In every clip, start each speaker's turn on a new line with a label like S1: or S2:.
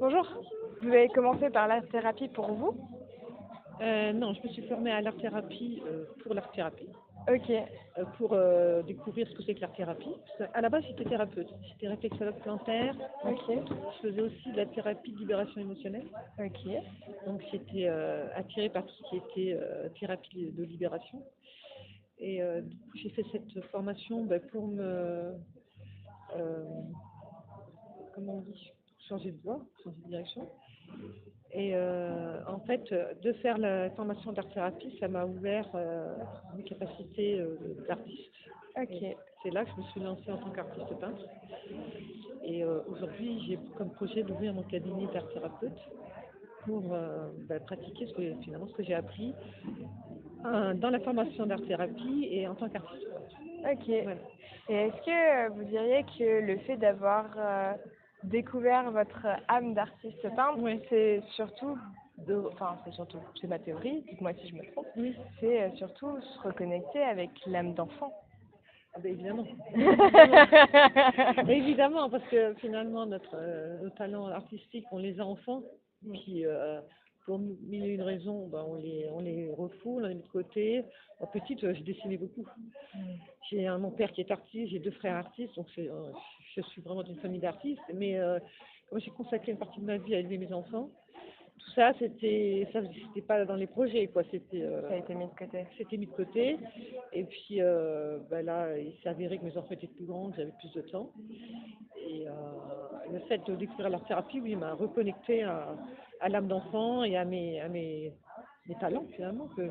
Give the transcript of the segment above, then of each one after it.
S1: Bonjour, vous avez commencé par l'art-thérapie pour vous?
S2: Non, je me suis formée à l'art-thérapie pour l'art-thérapie,
S1: Ok,
S2: pour découvrir ce que c'est que l'art-thérapie. Parce qu'à la base, j'étais thérapeute, j'étais réflexologue plantaire,
S1: ok,
S2: je faisais aussi de la thérapie de libération émotionnelle.
S1: ok,
S2: Donc j'étais attirée par tout ce qui était thérapie de libération. Et du coup, j'ai fait cette formation pour me, euh, comment on dit, changer de voie, changer de direction. Et en fait, de faire la formation d'art-thérapie, ça m'a ouvert mes capacités d'artiste.
S1: ok.
S2: Et c'est là que je me suis lancée en tant qu'artiste peintre. Et aujourd'hui, j'ai comme projet d'ouvrir mon cabinet d'art-thérapeute pour pratiquer finalement ce que j'ai appris dans la formation d'art-thérapie et en tant qu'artiste peintre.
S1: Ok.
S2: Voilà.
S1: Et est-ce que vous diriez que le fait d'avoir découvert votre âme d'artiste peintre,
S2: Oui.
S1: c'est surtout, c'est ma théorie, dites-moi si je me trompe,
S2: Oui.
S1: c'est surtout se reconnecter avec l'âme d'enfant.
S2: Ah ben évidemment. Évidemment, parce que finalement, nos talents artistiques, on les a enfants, puis pour mille et une raisons, on les refoule, on les met de côté. Petite, je dessinais beaucoup. J'ai mon père qui est artiste, j'ai deux frères artistes, donc je suis vraiment d'une famille d'artistes. Mais comme j'ai consacré une partie de ma vie à élever mes enfants, tout ça, c'était pas dans les projets, quoi.
S1: Ça a été mis de côté.
S2: C'était mis de côté. Et puis là, il s'est avéré que mes enfants étaient plus grands, que j'avais plus de temps. Et le fait de découvrir l'art thérapie, oui, m'a reconnecté à l'âme d'enfant et à mes talents, finalement, que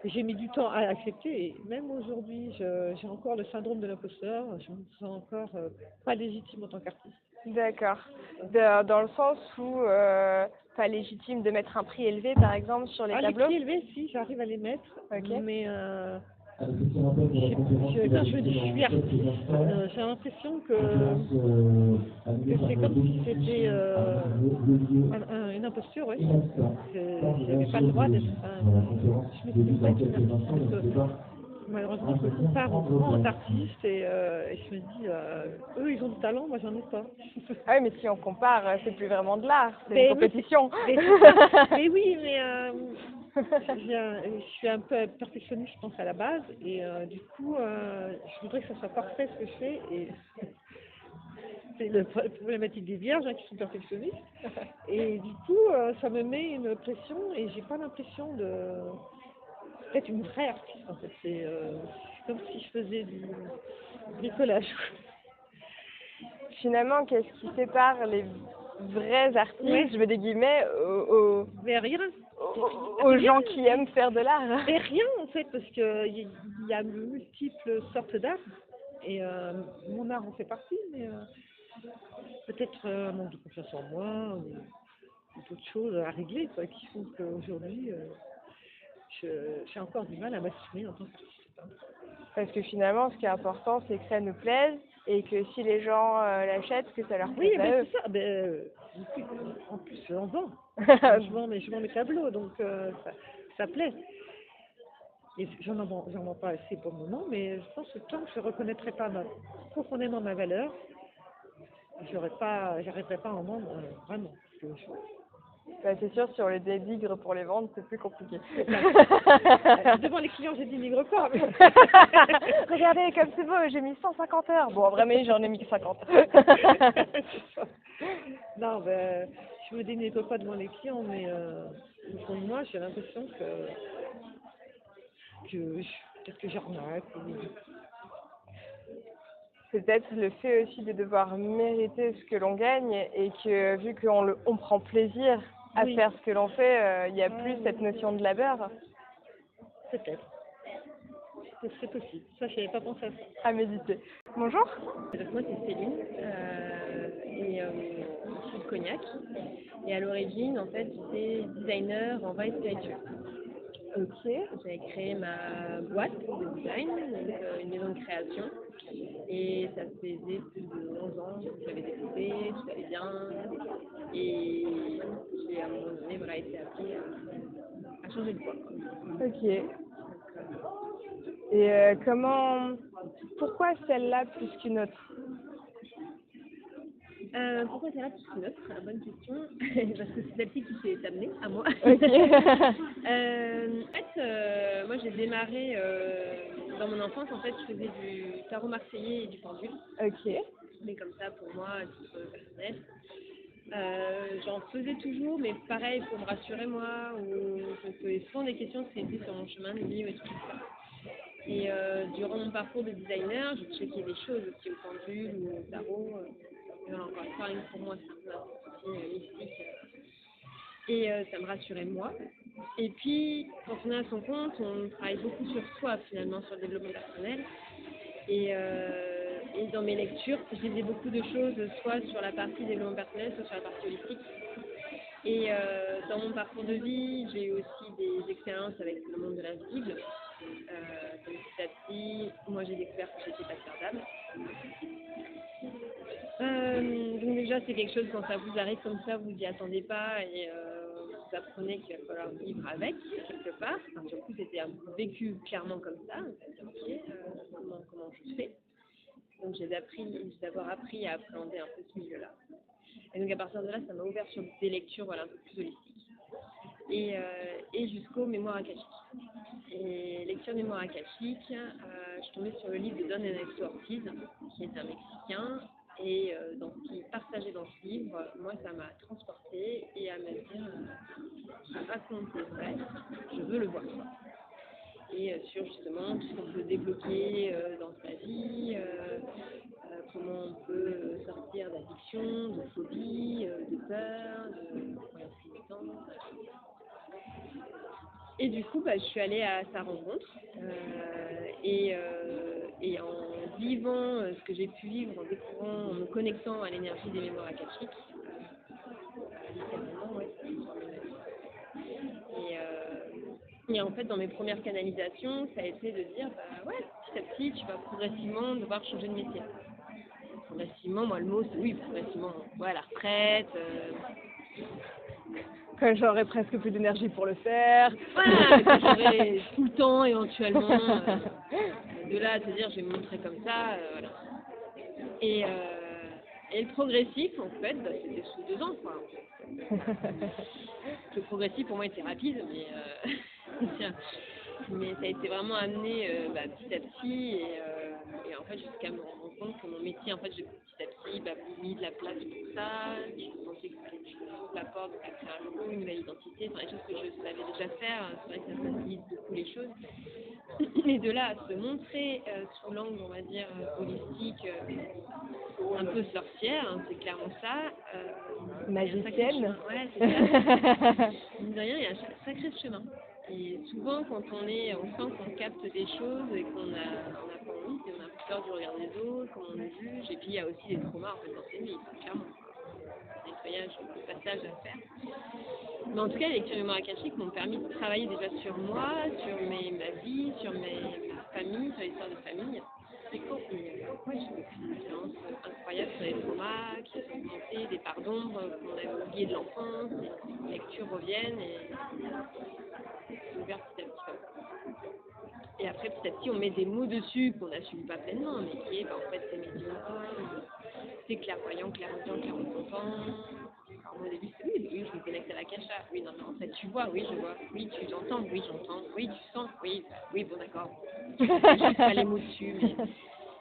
S2: j'ai mis du temps à accepter. Et même aujourd'hui, j'ai encore le syndrome de l'imposteur. Je me sens encore pas légitime en tant qu'artiste.
S1: D'accord. Dans le sens où pas légitime de mettre un prix élevé, par exemple, sur les tableaux.
S2: Les prix élevés, si, j'arrive à les mettre.
S1: Ok.
S2: Mais quand je me dis je suis artiste, j'ai l'impression que c'est comme si c'était une imposture, oui. Je n'avais pas le droit d'être. Je m'estime pas être une artiste parce que malheureusement, je me compare aux grands artistes et je me dis, eux, ils ont du talent, moi, j'en ai pas.
S1: Ah oui, mais si on compare, c'est plus vraiment de l'art, c'est
S2: Mais
S1: une compétition.
S2: Mais, mais oui, mais je suis un peu perfectionniste, je pense, à la base, et du coup, je voudrais que ça soit parfait ce que je fais, et c'est la problématique des vierges qui sont perfectionnistes, et du coup, ça me met une pression, et j'ai pas l'impression d'être une vraie artiste, en fait. C'est comme si je faisais du bricolage.
S1: Finalement, qu'est-ce qui sépare les vrais artistes, je mets des guillemets,
S2: Mais rien.
S1: aux gens qui aiment faire de l'art?
S2: Mais rien en fait, parce qu'il y a multiples sortes d'art, et mon art en fait partie, mais peut-être un manque de confiance en moi, ou d'autres choses à régler, quoi, qui font qu'aujourd'hui, j'ai encore du mal à m'assumer en tant qu'artiste.
S1: Parce que finalement, ce qui est important, c'est que ça nous plaise et que si les gens l'achètent, que ça leur plaise à eux.
S2: C'est ça. En plus, j'en vends. je vends mes tableaux, donc ça plaît. Et j'en vends pas assez pour le moment, mais je pense que tant que je ne reconnaîtrai pas profondément ma valeur, j'arriverai pas à en vendre vraiment.
S1: C'est sûr, si on les dénigre pour les vendre, c'est plus compliqué.
S2: Devant les clients, je dénigre pas. Mais...
S1: Regardez comme c'est beau, j'ai mis 150 heures. Bon, vraiment, j'en ai mis 50.
S2: Non, je me dénigre pas devant les clients, mais au fond de moi, j'ai l'impression peut-être que j'arnaque.
S1: C'est peut-être le fait aussi de devoir mériter ce que l'on gagne et que vu qu'on prend plaisir à faire ce que l'on fait, il y a plus cette notion de labeur.
S2: Peut-être. C'est possible. Ça, je n'avais pas pensé à ça.
S1: À méditer. Bonjour.
S3: Moi, c'est Céline, et je suis de Cognac. Et à l'origine, en fait, j'étais designer en veille spiritueux.
S1: Ok.
S3: J'avais créé ma boîte de design, donc une maison de création. Et ça faisait plus de 11 ans que j'avais développé, tout allait bien. Et j'ai à un moment donné été appelée à changer de voie.
S1: Ok. Et pourquoi celle-là plus qu'une autre?
S3: Pourquoi Salade neutre? Bonne question. Parce que c'est celle-ci qui s'est amenée à moi.
S1: Ok.
S3: Moi j'ai démarré dans mon enfance, en fait, je faisais du tarot marseillais et du pendule.
S1: Ok.
S3: Mais comme ça, pour moi, à titre personnel. J'en faisais toujours, mais pareil, pour me rassurer moi, ou je me posais souvent des questions qui étaient sur mon chemin de vie ou des trucs comme ça. Et durant mon parcours de designer, j'ai checké des choses aussi au pendule ou au tarot. Voilà, encore une fois, rien que pour moi, c'est un aussi mystique. Et ça me rassurait moi. Et puis, quand on est à son compte, on travaille beaucoup sur soi finalement, sur le développement personnel. Et dans mes lectures, je lisais beaucoup de choses, soit sur la partie développement personnel, soit sur la partie holistique. Et dans mon parcours de vie, j'ai eu aussi des expériences avec le monde de l'invisible. Donc petit à petit, moi j'ai découvert que j'étais passeur d'âme. Donc déjà c'est quelque chose, quand ça vous arrive comme ça, vous n'y attendez pas et vous apprenez qu'il va falloir vivre avec quelque part. Enfin, surtout c'était vécu clairement comme ça, c'est-à-dire ok, comment je fais. Donc j'ai d'abord appris à appréhender un peu ce milieu-là. Et donc à partir de là, ça m'a ouvert sur des lectures un peu plus holistiques. Et jusqu'aux mémoires akashiques. Et lecture mémoire akashique, je suis tombée sur le livre de Don Ernesto Ortiz, qui est un Mexicain, et dans ce qu'il partageait dans ce livre, moi ça m'a transportée et à me dire, à compter vrai, je veux le voir. Et sur justement tout ce qu'on peut débloquer dans sa vie, comment on peut sortir d'addiction, de phobie, de peur, de croyances limitantes. Et du coup, je suis allée à sa rencontre et en vivant ce que j'ai pu vivre, en découvrant, en me connectant à l'énergie des mémoires akashiques, littéralement, ouais, ça a transformé ma vie. Et en fait, dans mes premières canalisations, ça a été de dire, ouais, petit à petit, tu vas progressivement devoir changer de métier. Progressivement, moi, le mot, c'est oui, progressivement, ouais, la retraite.
S1: Quand j'aurai presque plus d'énergie pour le faire.
S3: Voilà, que j'aurai tout le temps éventuellement. De là à te dire, je vais me montrer comme ça, voilà. Et le progressif, en fait, c'était sous 2 ans, quoi. Le progressif, pour moi, était rapide, mais ça a été vraiment amené petit à petit et en fait jusqu'à me rendre compte que mon métier, en fait, j'ai petit à petit mis de la place pour ça. Je pensais que je ouvre la porte à créer un logo, une nouvelle identité, enfin, des choses que je savais déjà faire. C'est vrai que ça facilite beaucoup les choses. Et de là à se montrer sous l'angle, on va dire, holistique, un peu sorcière, hein, c'est clairement ça.
S1: Magicienne.
S3: Ouais, c'est ça. Mine de rien, il y a un sacré chemin. Et souvent, quand on sent qu'on capte des choses et qu'on n'a pas envie, et on a peur du regard des autres, qu'on nous juge, et puis il y a aussi des traumas en fait, dans ces vies, clairement. Nettoyage, le passage à faire. Mais en tout cas, les lectures mémoires akashiques m'ont permis de travailler déjà sur moi, sur ma vie, sur ma famille, sur l'histoire de famille. Et ouais, j'ai vécu une expérience incroyable sur les traumas qui sont remontés, des parts d'ombre qu'on avait oubliées de l'enfance, et les lectures reviennent et c'est ouvert petit à petit comme ça. Et après, petit à petit, on met des mots dessus qu'on n'assume pas pleinement, mais qui est, en fait, c'est médium, c'est clairvoyant, clairaudient, clairvoyant. Alors, au début, c'est oui, je me connecte à la cacha. Oui, non, mais en fait, tu vois, oui, je vois. Oui, tu entends, oui, j'entends. Oui, tu sens, oui, bon, d'accord. Je ne juste pas les mots dessus, mais...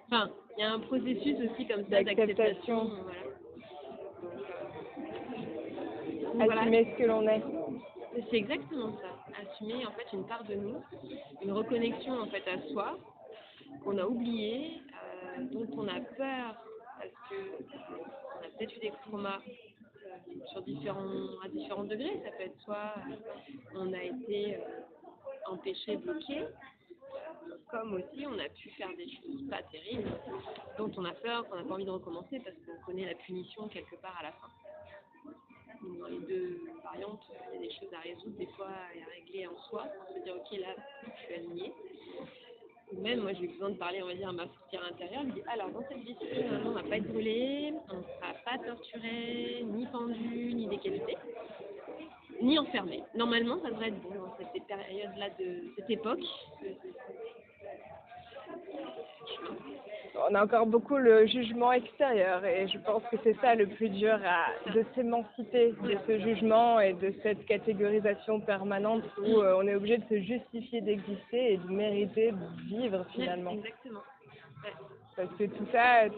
S3: Enfin, il y a un processus aussi comme ça d'acceptation. Voilà. Donc,
S1: assumer ce que l'on est.
S3: C'est exactement ça. Assumer, en fait, une part de nous, une reconnexion, en fait, à soi, qu'on a oublié, dont on a peur, parce qu'on a peut-être eu des traumas à différents degrés. Ça peut être soit on a été empêché, bloqué, comme aussi on a pu faire des choses pas terribles, dont on a peur, qu'on n'a pas envie de recommencer parce qu'on connaît la punition quelque part à la fin. Dans les 2 variantes, il y a des choses à résoudre, des fois à régler en soi, pour se dire ok là, je suis alignée. Même moi j'ai eu besoin de parler, on va dire, à ma sorcière intérieure, elle me dit alors dans cette vie on ne va pas être brûlé, on ne sera pas torturé, ni pendu, ni décapité, ni enfermé. Normalement ça devrait être bon dans cette période-là de cette époque.
S1: on a encore beaucoup le jugement extérieur et je pense que c'est ça le plus dur de s'émanciper de ce jugement et de cette catégorisation permanente où on est obligé de se justifier d'exister et de mériter de vivre finalement.
S3: Exactement. Ouais.
S1: Parce que tout ça,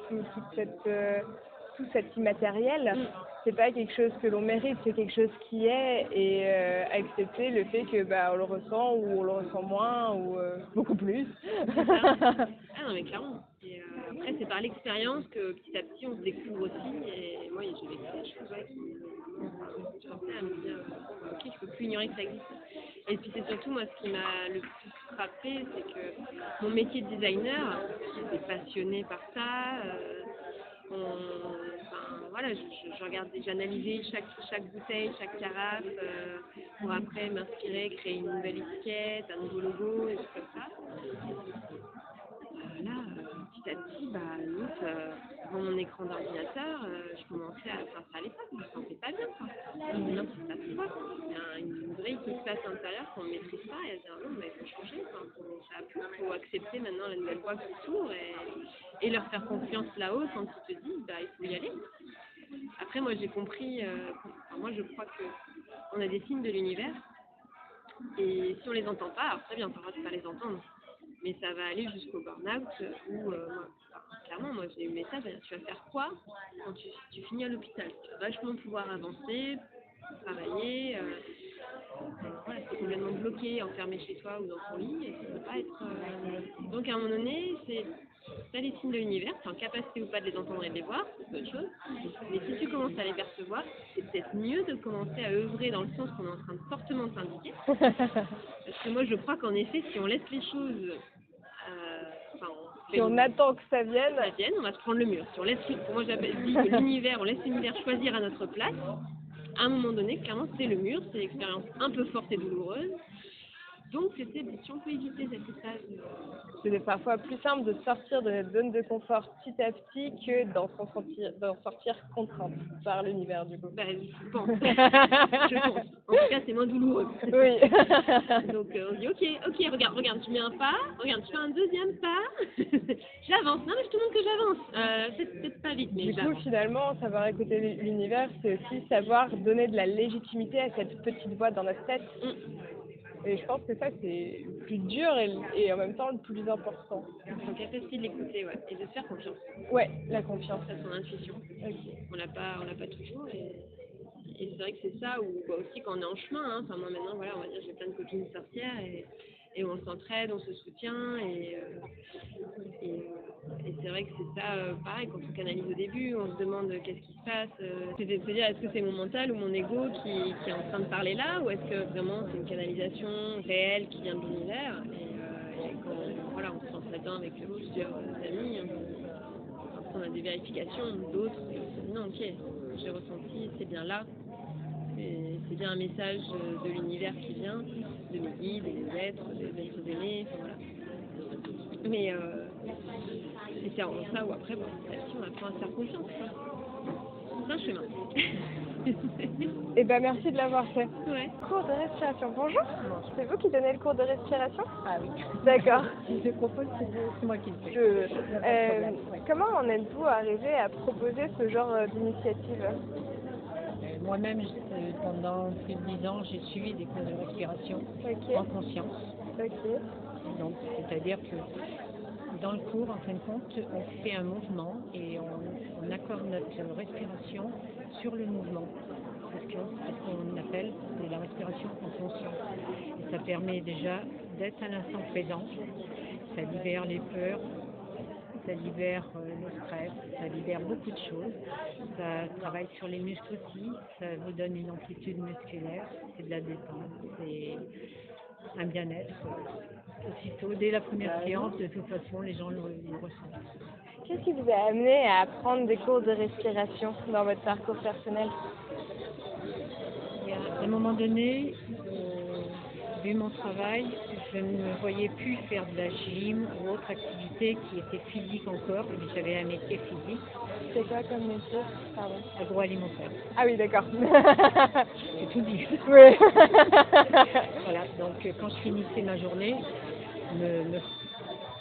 S1: tout cet immatériel, c'est pas quelque chose que l'on mérite, c'est quelque chose qui est et accepter le fait que on le ressent ou on le ressent moins ou beaucoup plus.
S3: Ah non mais clairement. Et après c'est par l'expérience que petit à petit on se découvre aussi et moi j'ai vécu des choses qui me forçaient à me dire ok je peux plus ignorer que ça existe. Et puis c'est surtout moi ce qui m'a le plus frappé c'est que mon métier de designer, j'étais passionnée par ça. Voilà, je regardais, j'analysais chaque bouteille, chaque carafe, pour après m'inspirer, créer une nouvelle étiquette, un nouveau logo, et tout comme ça. Là, petit à petit, devant mon écran d'ordinateur, je commençais ça allait pas, je me sentais pas bien, quoi. Je me disais, non, c'est pas quoi. Il y a une vraie qui se passe à l'intérieur qu'on ne maîtrise pas, et à dire, non, mais il faut changer, quoi. Il faut accepter maintenant la nouvelle voie qui s'ouvre et leur faire confiance là-haut quand ils te disent, il faut y aller. Après, moi, j'ai compris, moi, je crois qu'on a des signes de l'univers, et si on les entend pas, alors très bien, on ne pas les entendre. Mais ça va aller jusqu'au burn-out où, clairement, moi j'ai eu le message, tu vas faire quoi quand tu finis à l'hôpital? Tu vas vachement pouvoir avancer, travailler, voilà, c'est complètement bloqué, enfermé chez toi ou dans ton lit, et ça ne peut pas être... Donc à un moment donné, t'as les signes de l'univers, tu es en capacité ou pas de les entendre et de les voir, c'est autre chose. Mais si tu commences à les percevoir, c'est peut-être mieux de commencer à œuvrer dans le sens qu'on est en train de fortement t'indiquer. Parce que moi je crois qu'en effet, si on laisse les choses...
S1: si on attend que ça vienne,
S3: on va se prendre le mur. Si on laisse, pour moi, j'appelle que l'univers, on laisse l'univers choisir à notre place. À un moment donné, clairement, c'est le mur, c'est une expérience un peu forte et douloureuse. Donc, si on peut éviter cette phase.
S1: C'est parfois plus simple de sortir de notre zone de confort petit à petit que d'en sortir contrainte par l'univers, du coup.
S3: Je pense. Je pense. En tout cas, c'est moins douloureux.
S1: Oui.
S3: Donc, on dit, ok, regarde, tu mets un pas, regarde, tu fais un deuxième pas, j'avance. Non, mais je te montre que j'avance. C'est peut-être pas vite, mais j'avance.
S1: Du coup, finalement, savoir écouter l'univers, c'est aussi savoir donner de la légitimité à cette petite voix dans notre tête. Et je pense que ça, c'est le plus dur et en même temps le plus important.
S3: En capacité de l'écouter, ouais, et de se faire confiance.
S1: Ouais, la confiance.
S3: À son intuition.
S1: Okay.
S3: On l'a pas toujours et c'est vrai que c'est ça, ou aussi quand on est en chemin, moi maintenant, voilà, on va dire, j'ai plein de copines sorcières et on s'entraide, on se soutient et c'est vrai que c'est ça, pareil, quand on canalise au début, on se demande qu'est-ce qui se passe, c'est de se dire est-ce que c'est mon mental ou mon ego qui est en train de parler là, ou est-ce que vraiment c'est une canalisation réelle qui vient de l'univers et quand on se lance là-dedans avec plusieurs amis, on a des vérifications, d'autres, on se dit non, ok, j'ai ressenti, c'est bien là, c'est bien un message de l'univers qui vient, de mes guides, des êtres aimés, voilà. Mais c'est en ça où après, on apprend à se faire confiance. C'est un chemin.
S1: Merci de l'avoir fait.
S3: Ouais.
S1: Cours de respiration. Bonjour. C'est vous qui donnez le cours de respiration?
S4: Ah oui.
S1: D'accord.
S4: Je propose, c'est moi qui le fais.
S1: Comment en êtes-vous arrivé à proposer ce genre d'initiative?
S4: Moi-même, pendant plus de 10 ans, j'ai suivi des cours de respiration en conscience. Donc, c'est-à-dire que dans le cours, en fin de compte, on fait un mouvement et on accorde notre respiration sur le mouvement. C'est ce qu'on appelle de la respiration en conscience. Et ça permet déjà d'être à l'instant présent. Ça libère les peurs, ça libère le stress, ça libère beaucoup de choses. Ça travaille sur les muscles aussi, ça vous donne une amplitude musculaire, c'est de la détente, c'est un bien-être. Aussitôt, dès la première séance, de toute façon, les gens le ressentent.
S1: Qu'est-ce qui vous a amené à prendre des cours de respiration dans votre parcours personnel?
S4: À un moment donné, vu mon travail, je ne voyais plus faire de la gym ou autre activité qui était physique encore, mais j'avais un métier physique.
S1: C'est quoi comme métier? Pardon.
S4: Agroalimentaire.
S1: Ah oui, d'accord.
S4: C'est tout dit.
S1: Oui.
S4: Voilà, donc quand je finissais ma journée, me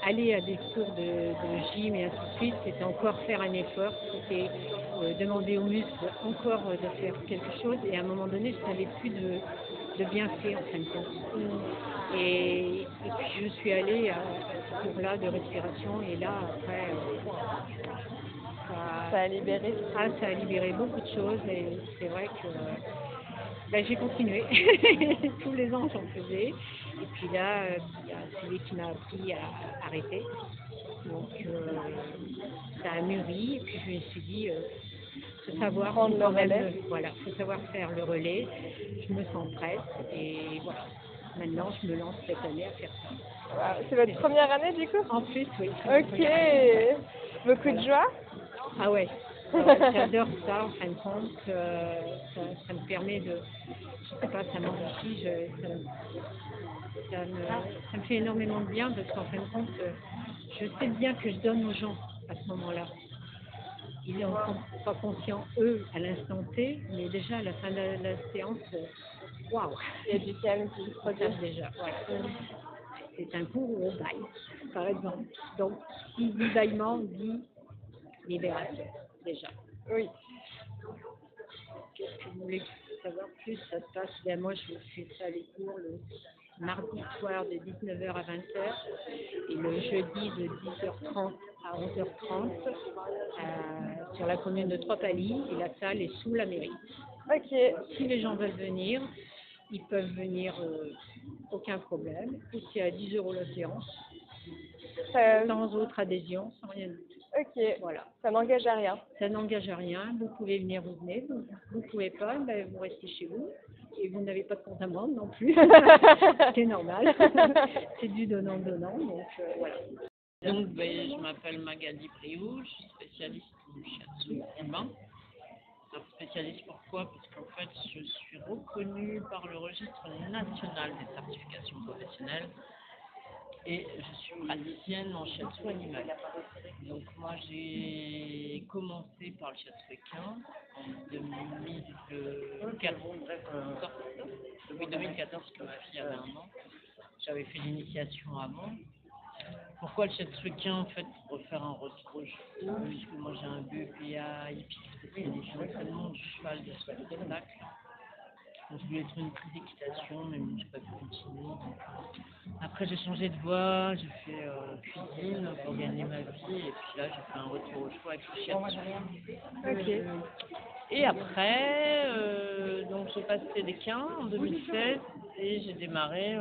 S4: aller à des cours de gym et ainsi de suite, c'était encore faire un effort, c'était demander aux muscles encore de faire quelque chose. Et à un moment donné, je n'avais plus de bienfaits en fin de compte. Et puis je suis allée à ce cours-là de respiration et là, après,
S1: Ça a libéré.
S4: ça a libéré beaucoup de choses et c'est vrai que j'ai continué. Tous les ans, j'en faisais. Et puis là, il y a celui qui m'a appris à arrêter. Donc, ça a mûri. Et puis, je me suis dit, faut savoir
S1: prendre le relais.
S4: Voilà, faut savoir faire le relais. Je me sens prête. Et voilà. Maintenant, je me lance cette année à faire ça.
S1: Wow. C'est votre première année, du coup?
S4: En plus, oui.
S1: Ok. Beaucoup de joie?
S4: Ah ouais. J'adore ça, en fin de compte. Ça me permet de... Je sais pas, ça m'enrichit. Ça me fait énormément de bien parce qu'en fin de compte, je sais bien que je donne aux gens à ce moment-là. Ils n'en sont pas conscients, eux, à l'instant T, mais déjà à la fin de la séance, waouh!
S1: Il y a du calme qui se produit
S4: déjà. Voilà. C'est un cours où on baille, par exemple. Donc, qui dit bâillement dit libération, déjà.
S1: Oui.
S4: Qu'est-ce que vous voulez savoir plus? Ça se passe, bien moi je fais ça les cours le mardi soir de 19h à 20h et le jeudi de 10h30 à 11h30 sur la commune de Trois-Pallis et la salle est sous la mairie.
S1: Ok.
S4: Si les gens veulent venir, ils peuvent venir aucun problème. Et c'est à 10 € la séance, sans autre adhésion, sans rien du tout.
S1: Ok,
S4: voilà.
S1: Ça n'engage à rien.
S4: Ça n'engage à rien. Vous pouvez venir, vous venez. Vous ne pouvez pas, vous restez chez vous. Et vous n'avez pas de compte à rendre non plus. C'est normal. C'est du donnant-donnant. Donc voilà.
S5: Donc je m'appelle Magali Briou, je suis spécialiste du shiatsu humain. Alors spécialiste pourquoi? Parce qu'en fait je suis reconnue par le registre national des certifications professionnelles. Et je suis praticienne en shiatsu animal. Donc moi j'ai commencé par le shiatsu équin en 2014. Depuis 2014 que ma fille avait 1 an. J'avais fait l'initiation avant. Pourquoi le shiatsu équin en fait? Pour refaire un retour au chevaux, puisque moi j'ai un BEPA hippique spécialisé en entraînement du cheval de spectacle. Donc, je voulais être une prise d'équitation, mais bon, je n'ai pas pu continuer. Après, j'ai changé de voie, j'ai fait cuisine pour gagner ma vie, et puis là, j'ai fait un retour au chevaux avec le shiatsu.
S1: Ok.
S5: Et après, donc j'ai passé l'équin en 2016 et j'ai démarré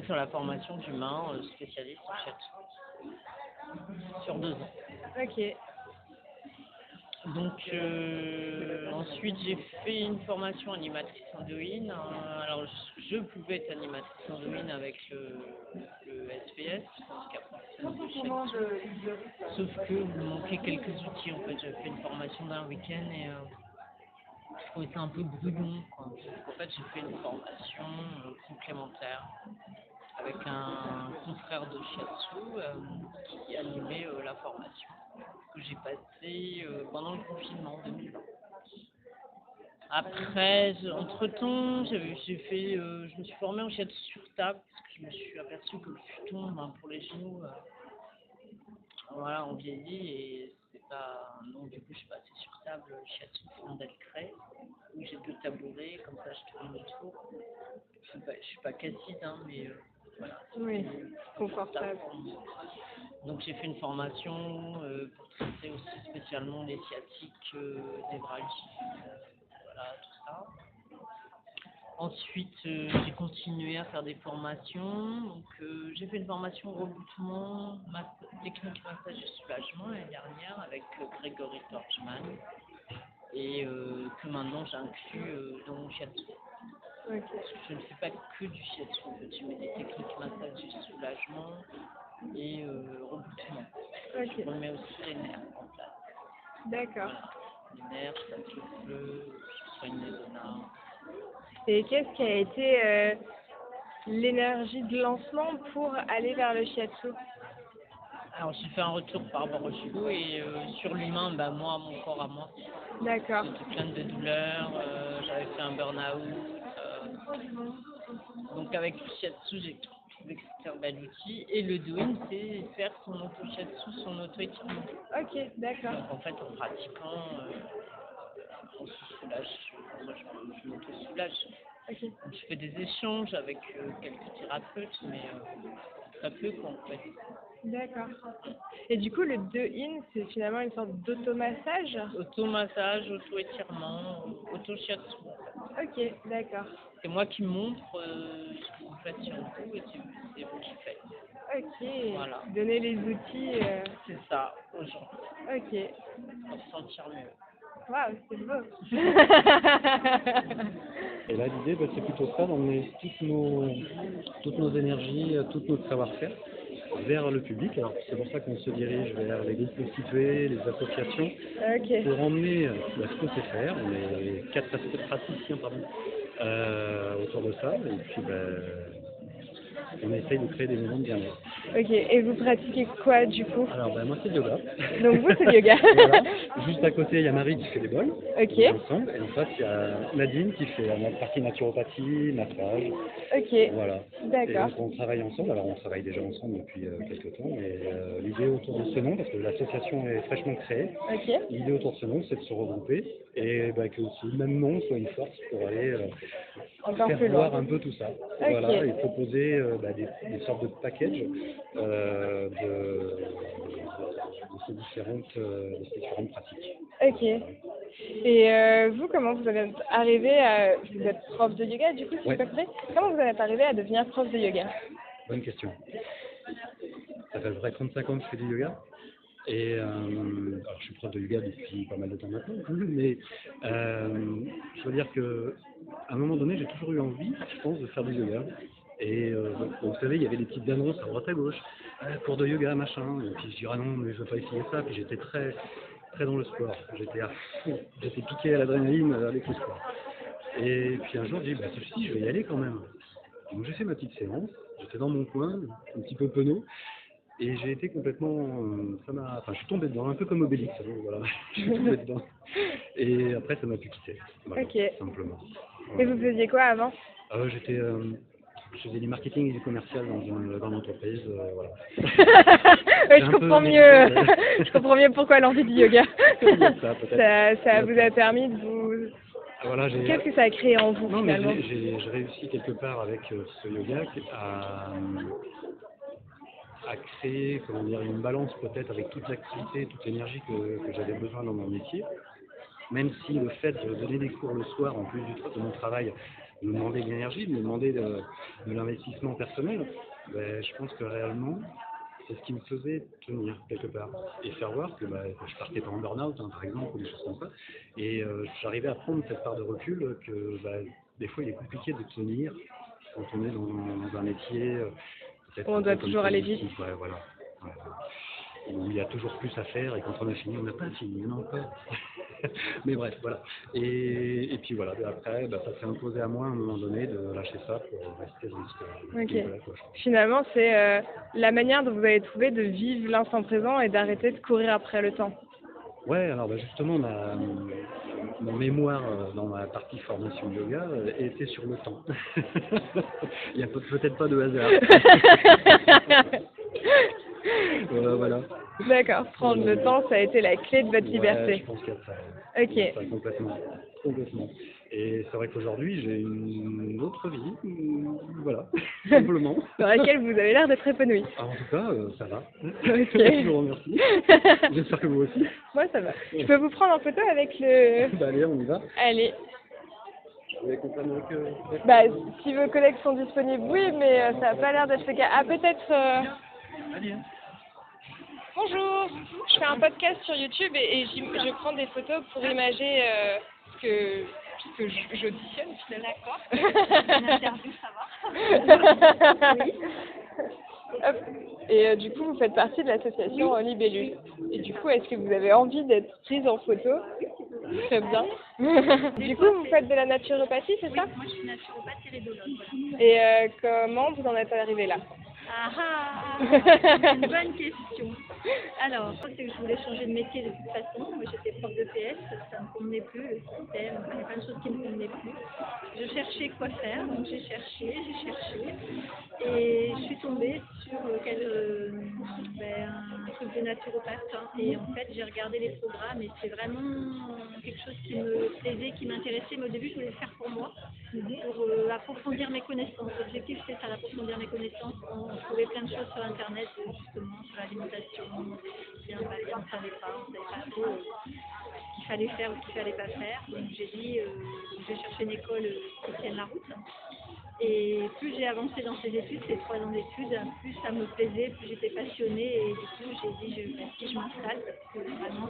S5: sur la formation d'humain spécialiste en shiatsu sur 2 ans.
S1: Ok.
S5: Donc ensuite j'ai fait une formation animatrice endouine. Alors je pouvais être animatrice endouine avec le SPS, handicap professionnel de shiatsu. Sauf que vous manquez quelques outils en fait. J'avais fait une formation d'un week-end et je trouvais ça un peu brouillon, quoi. En fait j'ai fait une formation complémentaire avec un confrère de shiatsu qui animait la formation que j'ai passée pendant le confinement en 2020. Après, entre-temps, je me suis formée en shiatsu sur table parce que je me suis aperçue que le futon, pour les genoux, on vieillit et c'est pas... Donc du coup, je suis passée sur table shiatsu Flandel-Cray où j'ai 2 tabourets, comme ça je tourne autour. Je suis pas casside, mais voilà.
S1: Oui, confortable.
S5: Donc j'ai fait une formation pour traiter aussi spécialement les sciatiques, névralgies, voilà, tout ça. Ensuite, j'ai continué à faire des formations. Donc j'ai fait une formation reboutement, technique massage et soulagement l'année dernière avec Grégory Torchman et que maintenant j'inclus dans mon shiatsu.
S1: Okay.
S5: Parce que je ne fais pas que du shiatsu, en fait, je mets des techniques massage et soulagement et reboutement.
S1: Okay.
S5: Je remets aussi les nerfs en place.
S1: D'accord.
S5: Voilà. Les nerfs, ça souffle, je soigne les zonas.
S1: Et qu'est-ce qui a été l'énergie de lancement pour aller vers le shiatsu?
S5: Alors j'ai fait un retour par rapport au chevaux et sur l'humain, moi, mon corps à moi.
S1: D'accord.
S5: J'étais pleine de douleurs, j'avais fait un burn-out. Donc avec le shiatsu, j'ai trouvé que c'était un bel outil. Et le Douyin, c'est faire son auto-shiatsu, son auto-étirement.
S1: Ok, d'accord.
S5: Donc en fait, en pratiquant, on se soulage. Moi, je m'auto-soulage.
S1: Ok.
S5: Donc, je fais des échanges avec quelques thérapeutes, mais très peu quoi, en fait.
S1: D'accord. Et du coup, le 2-in, c'est finalement une sorte d'automassage?
S5: Auto-massage, auto-étirement, auto-shiatsu.
S1: Ok, d'accord.
S5: C'est moi qui montre ce que vous faites sur vous et c'est vous qui faites.
S1: Ok.
S5: Voilà.
S1: Donner les outils.
S5: C'est ça, aux gens,
S1: Ok.
S5: pour se sentir mieux.
S1: Waouh, c'est beau.
S6: Et là, l'idée, c'est plutôt ça, d'emmener toutes nos énergies, tout notre savoir-faire vers le public. Alors, c'est pour ça qu'on se dirige vers les groupes constitués, les associations,
S1: Ok.
S6: pour emmener ce qu'on sait faire. On est 4 praticiens autour de ça, et puis on essaye de créer des moments de bien-être.
S1: Ok, et vous pratiquez quoi du coup?
S6: Alors, moi, c'est le yoga.
S1: Donc vous, c'est le yoga.
S6: Voilà. Juste à côté, il y a Marie qui fait des bols.
S1: Ok.
S6: Ensemble. Et en face, il y a Nadine qui fait la partie naturopathie, massage.
S1: Ok.
S6: Voilà.
S1: D'accord.
S6: Et donc, on travaille ensemble. Alors, on travaille déjà ensemble depuis quelques temps. Mais l'idée autour de ce nom, parce que l'association est fraîchement créée,
S1: Ok.
S6: l'idée autour de ce nom, c'est de se regrouper et que ce même nom soit une force pour aller
S1: Encore
S6: faire
S1: plus
S6: voir
S1: loin.
S6: un peu tout ça.
S1: Ok.
S6: Voilà, et proposer des sortes de packages de ces différentes pratiques.
S1: Ok. Et vous, comment vous êtes arrivé à... Vous êtes prof de yoga, du coup, si
S6: Ouais.
S1: je peux plaît. Comment vous êtes arrivé à devenir prof de yoga?
S6: Bonne question. Ça fait à peu près 35 ans que je fais du yoga. Et alors je suis prof de yoga depuis pas mal de temps maintenant, mais je veux dire que à un moment donné, j'ai toujours eu envie, je pense, de faire du yoga. Et vous savez, il y avait des petites annonces à droite à gauche, cours de yoga, machin. Et puis je dis ah non, mais je veux pas essayer ça. Puis j'étais très dans le sport. J'étais à fond, j'étais piqué à l'adrénaline avec le sport. Et puis un jour, je dis si, je vais y aller quand même. Donc j'ai fait ma petite séance. J'étais dans mon coin, un petit peu penaud. Et j'ai été complètement, je suis tombé dedans, un peu comme Obélix, voilà, je suis tombé dedans. Et après, ça m'a pu quitter, voilà,
S1: Ok.
S6: simplement.
S1: Et vous faisiez quoi avant?
S6: Je faisais du marketing et du commercial dans une grande entreprise, voilà.
S1: Je comprends mieux. Je comprends mieux pourquoi l'envie du yoga.
S6: Ça, peut-être.
S1: Ça vous a permis de vous...
S6: Voilà,
S1: Qu'est-ce que ça a créé en vous
S6: Non, mais
S1: finalement?
S6: j'ai réussi quelque part avec ce yoga à créer, une balance peut-être avec toute l'activité, toute l'énergie que j'avais besoin dans mon métier. Même si le fait de donner des cours le soir, en plus de mon travail, me demandait de l'énergie, me demandait de l'investissement personnel, je pense que réellement, c'est ce qui me faisait tenir quelque part. Et faire voir que je partais pas en burn-out, par exemple, ou des choses comme ça. Et j'arrivais à prendre cette part de recul que des fois, il est compliqué de tenir quand on est dans un métier...
S1: On doit toujours aller vite.
S6: Ouais, voilà. Ouais. Où il y a toujours plus à faire et quand on a fini, on n'a pas fini, on a encore. Mais bref, voilà. Et puis voilà, après, ça s'est imposé à moi à un moment donné de lâcher ça pour rester dans ce
S1: Ok.
S6: la cloche.
S1: Finalement, c'est la manière dont vous avez trouvé de vivre l'instant présent et d'arrêter de courir après le temps.
S6: Ouais, alors justement, mon mémoire dans ma partie formation de yoga était sur le temps. Il n'y a peut-être pas de hasard. Voilà.
S1: D'accord, prendre le temps, ça a été la clé de votre liberté.
S6: Je pense qu'il y a de ça.
S1: Ok.
S6: Il y a de ça, complètement. Et c'est vrai qu'aujourd'hui, j'ai une autre vie, voilà, simplement.
S1: Dans laquelle vous avez l'air d'être épanoui.
S6: En tout cas, ça va.
S1: Ok.
S6: Je vous remercie. J'espère que vous aussi.
S1: Moi, ça va. Je peux vous prendre en photo avec le...
S6: Allez, on y va.
S1: Allez.
S6: Vous voulez qu'on prenne
S1: Si vos collègues sont disponibles, oui, mais ça n'a pas l'air d'être le cas. Ah, peut-être...
S6: Allez.
S1: Bonjour, je fais un podcast sur YouTube et je prends des photos pour imager ce que j'auditionne finalement.
S7: D'accord. Une interview, ça va.
S1: Oui. Hop. Et du coup, vous faites partie de l'association Libellule. Et du coup, est-ce que vous avez envie d'être prise en photo? Très bien. Du coup, vous faites de la naturopathie, c'est ça?
S7: Moi, je suis naturopathe iridologue. Voilà.
S1: Et comment vous en êtes arrivé là?
S7: Une bonne question. Alors, je crois que je voulais changer de métier de toute façon. Moi, j'étais prof de PS, ça ne me convenait plus, le système, il y a plein de choses qui ne me convenaient plus. Je cherché quoi faire, donc j'ai cherché, et je suis tombée sur un truc de naturopathe, hein. Et en fait j'ai regardé les programmes et c'est vraiment quelque chose qui me plaisait, qui m'intéressait, mais au début je voulais le faire pour moi, pour approfondir mes connaissances. L'objectif c'est ça, d'approfondir mes connaissances. On trouvait plein de choses sur internet, justement sur l'alimentation, bien, on ne savait pas trop ce qu'il fallait faire ou ce qu'il fallait pas faire. Donc j'ai dit, je vais chercher une école qui tienne la route. Et plus j'ai avancé dans ces études, ces 3 ans d'études, plus ça me plaisait, plus j'étais passionnée. Et du coup, j'ai dit, si je m'installe, parce que vraiment,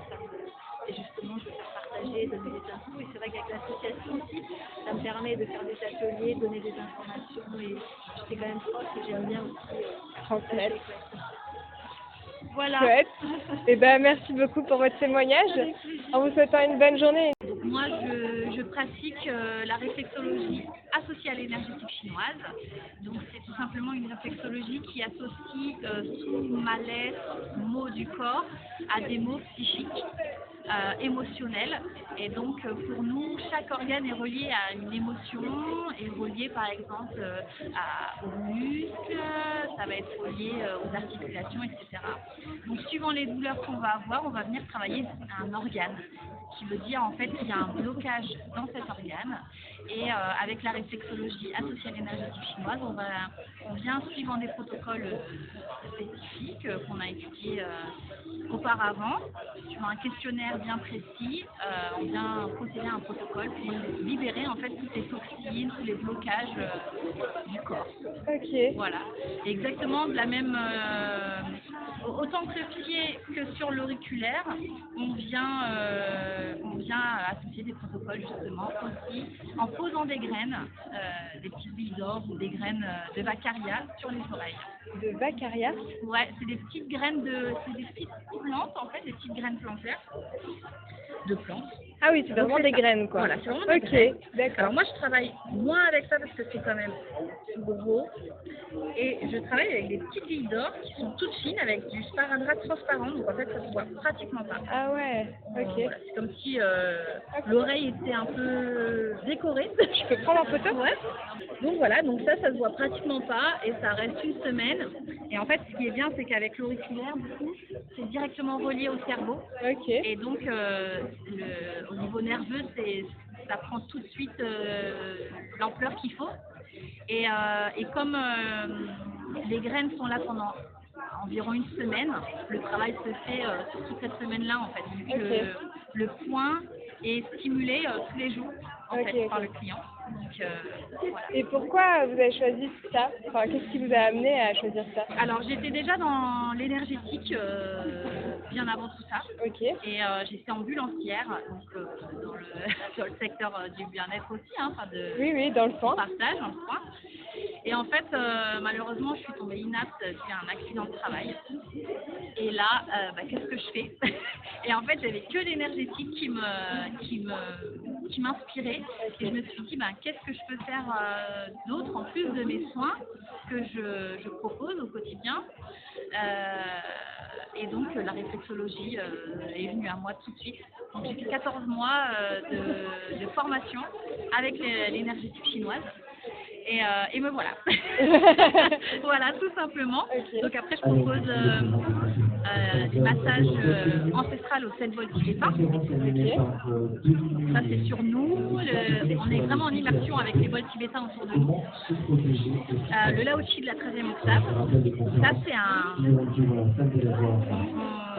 S7: et justement, je veux faire partager, donner des infos. Et c'est vrai qu'avec l'association aussi, ça me permet de faire des ateliers, donner des informations. Et j'étais quand même prof et j'aime bien aussi
S1: transmettre.
S7: Voilà.
S1: Chouette. Et merci beaucoup pour votre témoignage. En vous souhaitant une bonne journée.
S7: Donc moi, je pratique la réflexologie associée à l'énergétique chinoise. Donc c'est tout simplement une réflexologie qui associe sous mal-être, maux du corps, à des maux psychiques, émotionnels. Et donc pour nous, chaque organe est relié à une émotion, est relié par exemple aux muscles, ça va être relié aux articulations, etc. Donc suivant les douleurs qu'on va avoir, on va venir travailler un organe, qui veut dire en fait qu'il y a un blocage dans cet organe. Et avec la réflexologie associée à l'énergétique chinoise, on vient suivant des protocoles spécifiques qu'on a étudiés auparavant, sur un questionnaire bien précis, on vient procéder à un protocole pour libérer en fait toutes les toxines, tous les blocages du corps.
S1: Ok.
S7: Voilà. Et exactement de la même, autant que le pied que sur l'auriculaire, on vient associer des protocoles justement aussi en posant des graines, des petites billes d'or ou des graines de Vaccaria sur les oreilles.
S1: De Vaccaria?
S7: Ouais, c'est des petites graines c'est des petites plantes en fait, des petites graines plantaires de plantes.
S1: Ah oui, c'est vraiment des graines quoi.
S7: Voilà, c'est vraiment des graines.
S1: D'accord.
S7: Alors moi je travaille moins avec ça parce que c'est quand même gros. Et je travaille avec des petites billes d'or qui sont toutes fines avec du sparadrap transparent, donc en fait ça se voit pratiquement pas.
S1: Ah ouais, ok.
S7: Voilà, c'est comme si l'oreille était un peu décorée.
S1: Je peux prendre en photo?
S7: Ouais. Donc voilà, donc ça se voit pratiquement pas et ça reste une semaine. Et en fait ce qui est bien c'est qu'avec l'auriculaire du coup c'est directement relié au cerveau.
S1: Ok.
S7: Et donc au niveau nerveux ça prend tout de suite l'ampleur qu'il faut. Et comme les graines sont là pendant environ une semaine, le travail se fait sur toute cette semaine-là en fait. Donc, le point est stimulé tous les jours en fait, par le client. Donc, voilà.
S1: Et pourquoi vous avez choisi ça? Enfin, qu'est-ce qui vous a amené à choisir ça?
S7: Alors j'étais déjà dans l'énergétique bien avant tout ça.
S1: Ok.
S7: Et j'étais ambulancière, donc dans le secteur du bien-être aussi, hein,
S1: oui, dans le soin.
S7: Partage, dans le soin. Et en fait, malheureusement, je suis tombée inapte suite à un accident de travail. Et là, qu'est-ce que je fais? Et en fait, j'avais que l'énergétique qui m'inspirait. Et je me suis dit, qu'est-ce que je peux faire d'autre en plus de mes soins que je propose au quotidien. Et donc, la réflexologie est venue à moi tout de suite. Donc, j'ai fait 14 mois de formation avec l'énergétique chinoise. Et me voilà. Voilà, tout simplement. Okay. Donc après, je propose des massages ancestrales au 7 volts tibétain. Okay. Ça, c'est sur nous. On est vraiment en immersion avec les volts tibétains autour de nous. Le Lao Chi de la 13e octave. Ça, c'est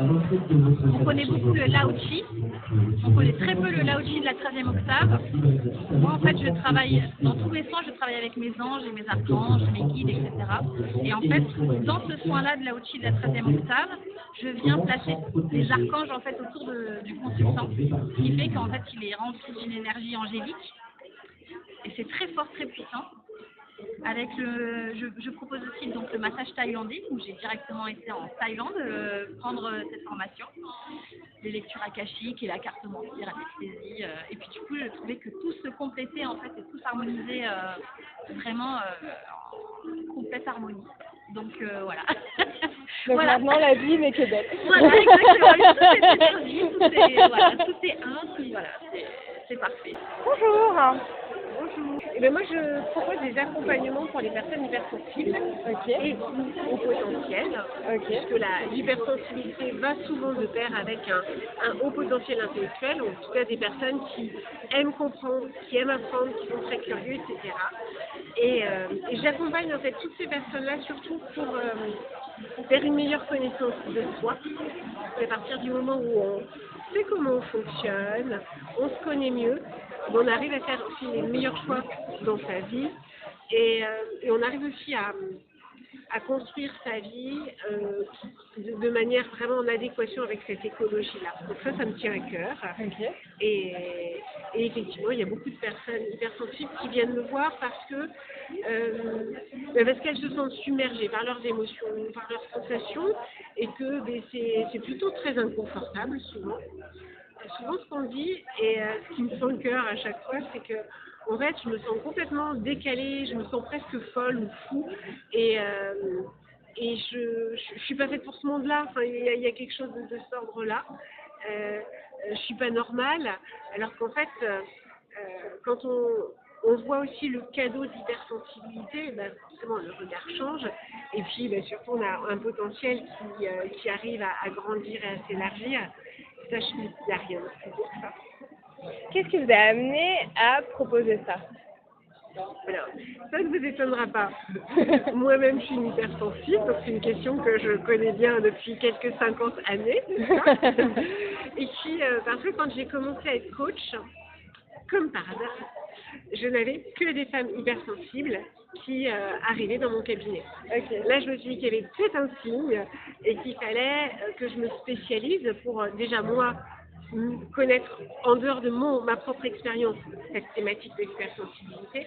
S7: on connaît beaucoup le Lao Chi. On connaît très peu le Lao Chi de la 13e octave. Moi, en fait, je travaille dans tous mes soins, je travaille avec mes anges et mes archanges, mes guides, etc. Et en fait, dans ce soin-là de Lao Chi de la 13e octave, je viens placer les archanges en fait autour du consultant, ce qui fait qu'en fait, il est rempli d'une énergie angélique. Et c'est très fort, très puissant. Avec je propose aussi donc le massage thaïlandais où j'ai directement été en Thaïlande prendre cette formation, les lectures akashiques et la carte mentale, anesthésie. Et puis du coup, je trouvais que tout se complétait en fait et tout s'harmonisait vraiment en complète harmonie. Donc voilà.
S1: Donc voilà. Maintenant la vie n'est que belle.
S7: Voilà, exactement. Tout est énergie, tout est un, voilà, c'est parfait.
S1: Bonjour.
S2: Bonjour. Eh bien, moi, je propose des accompagnements pour les personnes hypersensibles et au potentiel. Puisque l'hypersensibilité va souvent de pair avec un haut potentiel intellectuel, ou en tout cas des personnes qui aiment comprendre, qui aiment apprendre, qui sont très curieux, etc. Et j'accompagne en fait toutes ces personnes-là surtout pour faire une meilleure connaissance de soi. C'est à partir du moment où on sait comment on fonctionne, on se connaît mieux, on arrive à faire aussi les meilleurs choix dans sa vie et on arrive aussi à construire sa vie de manière vraiment en adéquation avec cette écologie-là. Donc ça me tient à cœur. Et effectivement, il y a beaucoup de personnes hypersensibles qui viennent me voir parce qu'elles se sentent submergées par leurs émotions, par leurs sensations, et que c'est plutôt très inconfortable souvent. Souvent ce qu'on dit, et ce qui me fend le cœur à chaque fois, c'est que en fait, je me sens complètement décalée, je me sens presque folle ou fou, et je suis pas faite pour ce monde-là. Enfin, il y a quelque chose de cet ordre-là. Je suis pas normale, alors qu'en fait, quand on voit aussi le cadeau d'hypersensibilité, forcément le regard change, et puis surtout on a un potentiel qui arrive à grandir et à s'élargir. Ça, il n'y a rien de plus pour ça.
S1: Qu'est-ce qui vous a amené à proposer ça?
S2: Alors, ça ne vous étonnera pas. Moi-même, je suis une hypersensible, donc c'est une question que je connais bien depuis quelques 50 années. Et puis, parce que quand j'ai commencé à être coach, comme par hasard, je n'avais que des femmes hypersensibles qui arrivaient dans mon cabinet. Là, je me suis dit qu'il y avait peut-être un signe et qu'il fallait que je me spécialise pour déjà moi connaître en dehors de ma propre expérience cette thématique de l'hypersensibilité,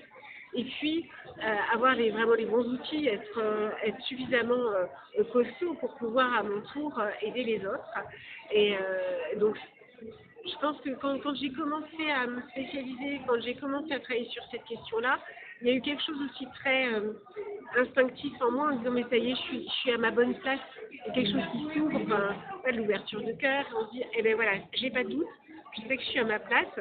S2: et puis avoir vraiment les bons outils, être suffisamment costaud pour pouvoir à mon tour aider les autres. Et donc je pense que quand j'ai commencé à me spécialiser, quand j'ai commencé à travailler sur cette question-là, il y a eu quelque chose aussi très instinctif en moi en disant mais ça y est, je suis à ma bonne place. Il y a quelque chose qui s'ouvre, l'ouverture de cœur. On se dit eh ben voilà, j'ai pas de doute, je sais que je suis à ma place.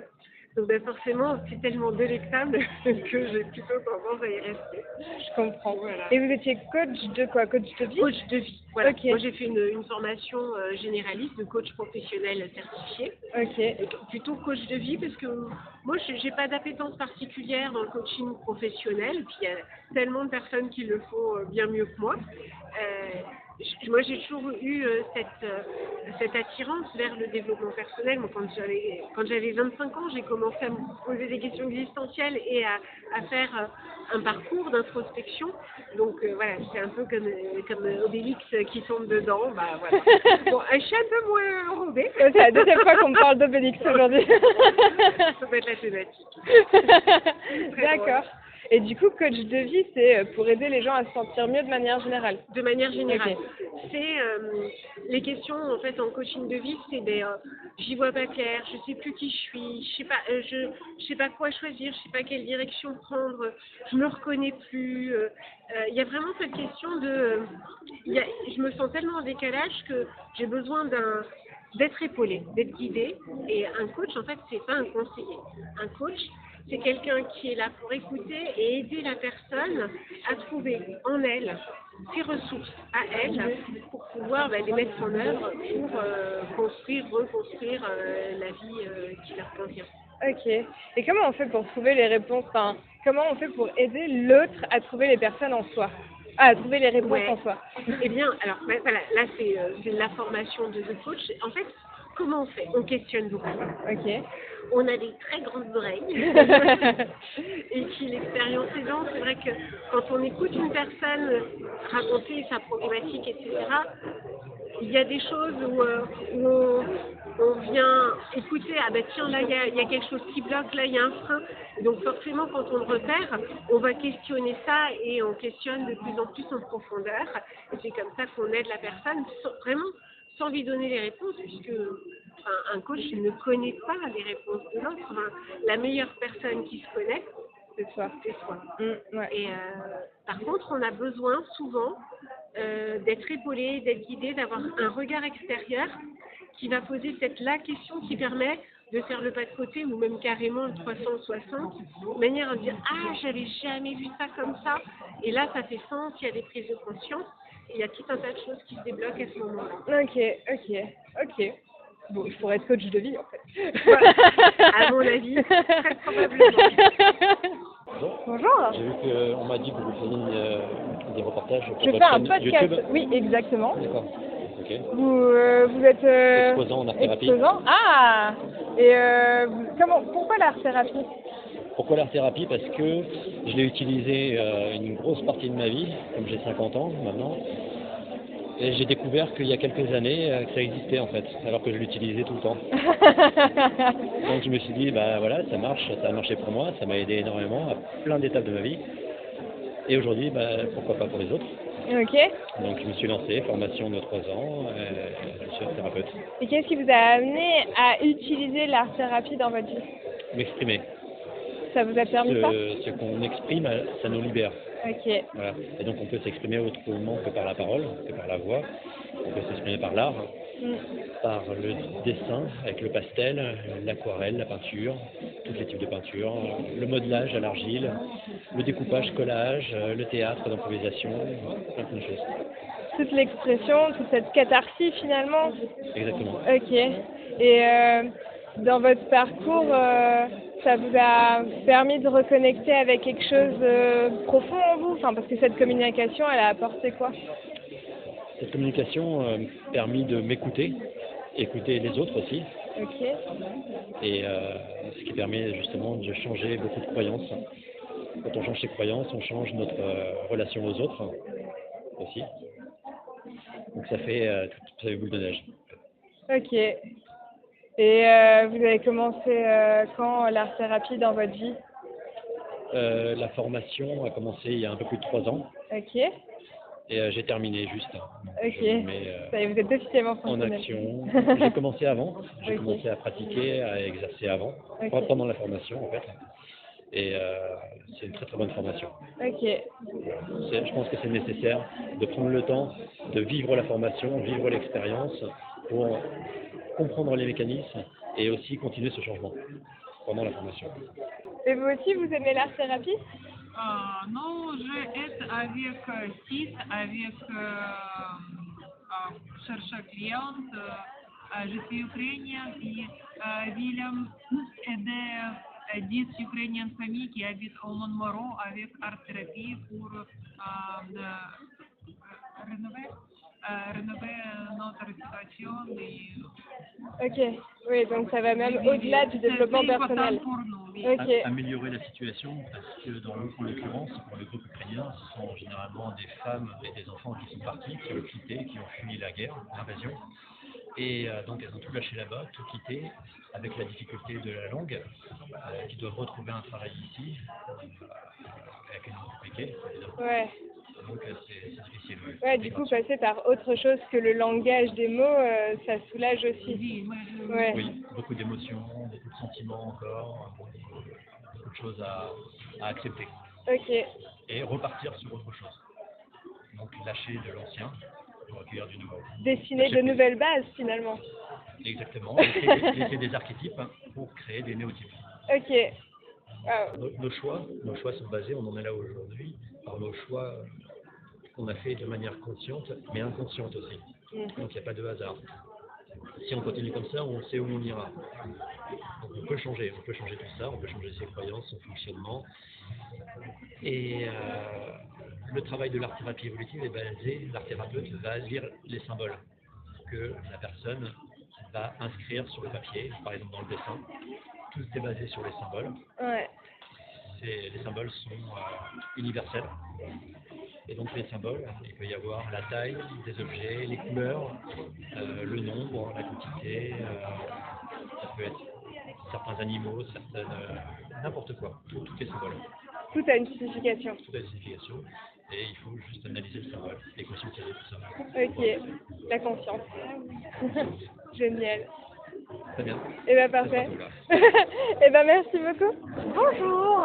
S2: Donc forcément, c'est tellement délectable que j'ai plutôt tendance à y rester.
S1: Je comprends.
S2: Voilà.
S1: Et vous étiez coach de quoi? Coach de vie?
S2: Coach de vie. Voilà. Moi, j'ai fait une formation généraliste de coach professionnel certifié. Plutôt coach de vie parce que moi, j'ai pas d'appétence particulière dans le coaching professionnel. Et puis, il y a tellement de personnes qui le font bien mieux que moi. Moi, j'ai toujours eu cette attirance vers le développement personnel. Moi, quand j'avais 25 ans, j'ai commencé à me poser des questions existentielles et à faire un parcours d'introspection. Donc voilà, c'est un peu comme Obélix qui tombe dedans. Voilà. Bon, je suis un peu moins enrobée.
S1: C'est la deuxième fois qu'on me parle d'Obélix aujourd'hui.
S2: Ça peut être la thématique.
S1: D'accord. Et du coup, coach de vie, c'est pour aider les gens à se sentir mieux de manière générale.
S2: De manière générale. C'est les questions en fait en coaching de vie, c'est j'y vois pas clair, je sais plus qui je suis, je sais pas quoi choisir, je sais pas quelle direction prendre, je me reconnais plus. Il y a vraiment cette question je me sens tellement en décalage que j'ai besoin d'être épaulée, d'être guidée. Et un coach, en fait, c'est pas un conseiller. Un coach, c'est quelqu'un qui est là pour écouter et aider la personne à trouver en elle ses ressources à elle pour pouvoir les mettre en œuvre pour reconstruire la vie qui leur convient.
S1: Et comment on fait pour trouver les réponses? Comment on fait pour aider l'autre à trouver les personnes en soi? À trouver les réponses en soi.
S2: Eh bien, alors voilà, là c'est la formation de coach. En fait, comment on fait? On questionne beaucoup. On a des très grandes oreilles. Et puis l'expérience aidant, c'est vrai que quand on écoute une personne raconter sa problématique, etc., il y a des choses où on vient écouter, tiens, là il y a quelque chose qui bloque, là il y a un frein. Donc forcément, quand on le repère, on va questionner ça et on questionne de plus en plus en profondeur. Et c'est comme ça qu'on aide la personne, sans lui donner les réponses, puisque un coach ne connaît pas les réponses de l'autre. La meilleure personne qui se connaît, c'est soi. Et par contre, on a besoin souvent d'être épaulé, d'être guidé, d'avoir un regard extérieur qui va poser peut-être la question qui permet de faire le pas de côté ou même carrément le 360, de manière à me dire « Ah, j'avais jamais vu ça comme ça ». Et là, ça fait sens, il y a des prises de conscience, et il y a tout un tas de choses qui se débloquent à ce moment-là.
S1: Ok. Bon, je pourrais être coach de vie en fait.
S2: Voilà. À mon avis, très probablement.
S1: Bonjour.
S8: J'ai vu qu'on m'a dit que vous faisiez des reportages pour
S1: Je
S8: votre
S1: fais un
S8: chaîne
S1: podcast.
S8: YouTube.
S1: Oui, exactement.
S8: D'accord. Ok.
S1: Vous êtes
S8: Exposant en art-thérapie.
S1: exposant. Ah. Et pourquoi l'art-thérapie?
S8: Pourquoi l'art-thérapie? Parce que je l'ai utilisé une grosse partie de ma vie, comme j'ai 50 ans maintenant. Et j'ai découvert qu'il y a quelques années que ça existait en fait, alors que je l'utilisais tout le temps. Donc je me suis dit, bah voilà, ça marche, ça a marché pour moi, ça m'a aidé énormément à plein d'étapes de ma vie. Et aujourd'hui, bah, pourquoi pas pour les autres.
S1: Ok.
S8: Donc je me suis lancé, formation de 3 ans, je suis thérapeute.
S1: Et qu'est-ce qui vous a amené à utiliser l'art-thérapie dans votre vie?
S8: M'exprimer.
S1: Ça vous a permis ça?
S8: Ce qu'on exprime, ça nous libère.
S1: Ok.
S8: Voilà. Et donc on peut s'exprimer autrement que par la parole, que par la voix. On peut s'exprimer par l'art, par le dessin, avec le pastel, l'aquarelle, la peinture, tous les types de peinture, le modelage à l'argile, le découpage, collage, le théâtre d'improvisation, plein de choses.
S1: Toute l'expression, toute cette catharsis finalement.
S8: Exactement.
S1: Ok. Et dans votre parcours, ça vous a permis de reconnecter avec quelque chose de profond en vous? Enfin, parce que cette communication, elle a apporté quoi?
S8: Cette communication m'a permis de m'écouter, écouter les autres aussi.
S1: Ok.
S8: Et ce qui permet justement de changer beaucoup de croyances. Quand on change ses croyances, on change notre relation aux autres aussi. Donc ça fait boule de neige.
S1: Ok. Et vous avez commencé quand l'art-thérapie dans votre vie?
S8: La formation a commencé il y a un peu plus de 3 ans.
S1: Ok.
S8: Et j'ai terminé juste.
S1: Ok. Ça y est, vous êtes officiellement
S8: en
S1: fonctionnel.
S8: action. J'ai commencé avant. J'ai commencé à pratiquer, à exercer avant. Pendant la formation en fait. Et c'est une très très bonne formation.
S1: Ok.
S8: Je pense que c'est nécessaire de prendre le temps de vivre la formation, vivre l'expérience pour comprendre les mécanismes et aussi continuer ce changement pendant la formation.
S1: Et vous aussi, vous aimez l'art-thérapie?
S9: Non, je aide avec site, avec chercheurs clients. Je suis ukrainienne et William aide 10 ukrainiennes familles qui habitent au Montmoreau avec art-thérapie pour rénover notre situation.
S8: Ok,
S1: oui, donc ça va même au-delà du développement personnel.
S9: Pour nous, oui.
S1: Okay.
S8: Améliorer la situation, parce que en l'occurrence, pour les groupes ukrainiens, ce sont généralement des femmes et des enfants qui sont partis, qui ont quitté, qui ont fui la guerre, l'invasion. Et donc elles ont tout lâché là-bas, tout quitté, avec la difficulté de la langue, qui doivent retrouver un travail ici, avec une langue compliquée, évidemment.
S1: Ouais.
S8: Donc c'est difficile.
S1: Ouais, du coup, passer par autre chose que le langage des mots, ça soulage aussi. Ouais.
S8: Oui, beaucoup d'émotions, beaucoup de sentiments encore, beaucoup de choses à accepter.
S1: Ok.
S8: Et repartir sur autre chose. Donc lâcher de l'ancien pour accueillir du nouveau.
S1: Dessiner de nouvelles bases finalement.
S8: Exactement, laisser des archétypes pour créer des néotypes.
S1: Ok.
S8: Wow. Nos choix sont basés, on en est là aujourd'hui, par nos choix qu'on a fait de manière consciente, mais inconsciente aussi. Donc il n'y a pas de hasard. Si on continue comme ça, on sait où on ira. Donc on peut changer tout ça, on peut changer ses croyances, son fonctionnement. Et le travail de l'art-thérapie évolutive est basé, l'art-thérapeute va lire les symboles que la personne va inscrire sur le papier, par exemple dans le dessin. Tout est basé sur les symboles.
S1: Ouais.
S8: Les symboles sont universels. Et donc les symboles, il peut y avoir la taille des objets, les couleurs, le nombre, la quantité, ça peut être certains animaux, n'importe quoi, tout est symbole.
S1: Tout a une signification.
S8: Tout a une signification, et il faut juste analyser le symbole et conscientiser tout ça.
S1: Ok, la conscience. Génial.
S8: Très bien.
S1: Eh bien, parfait. Eh bien, merci beaucoup. Bonjour.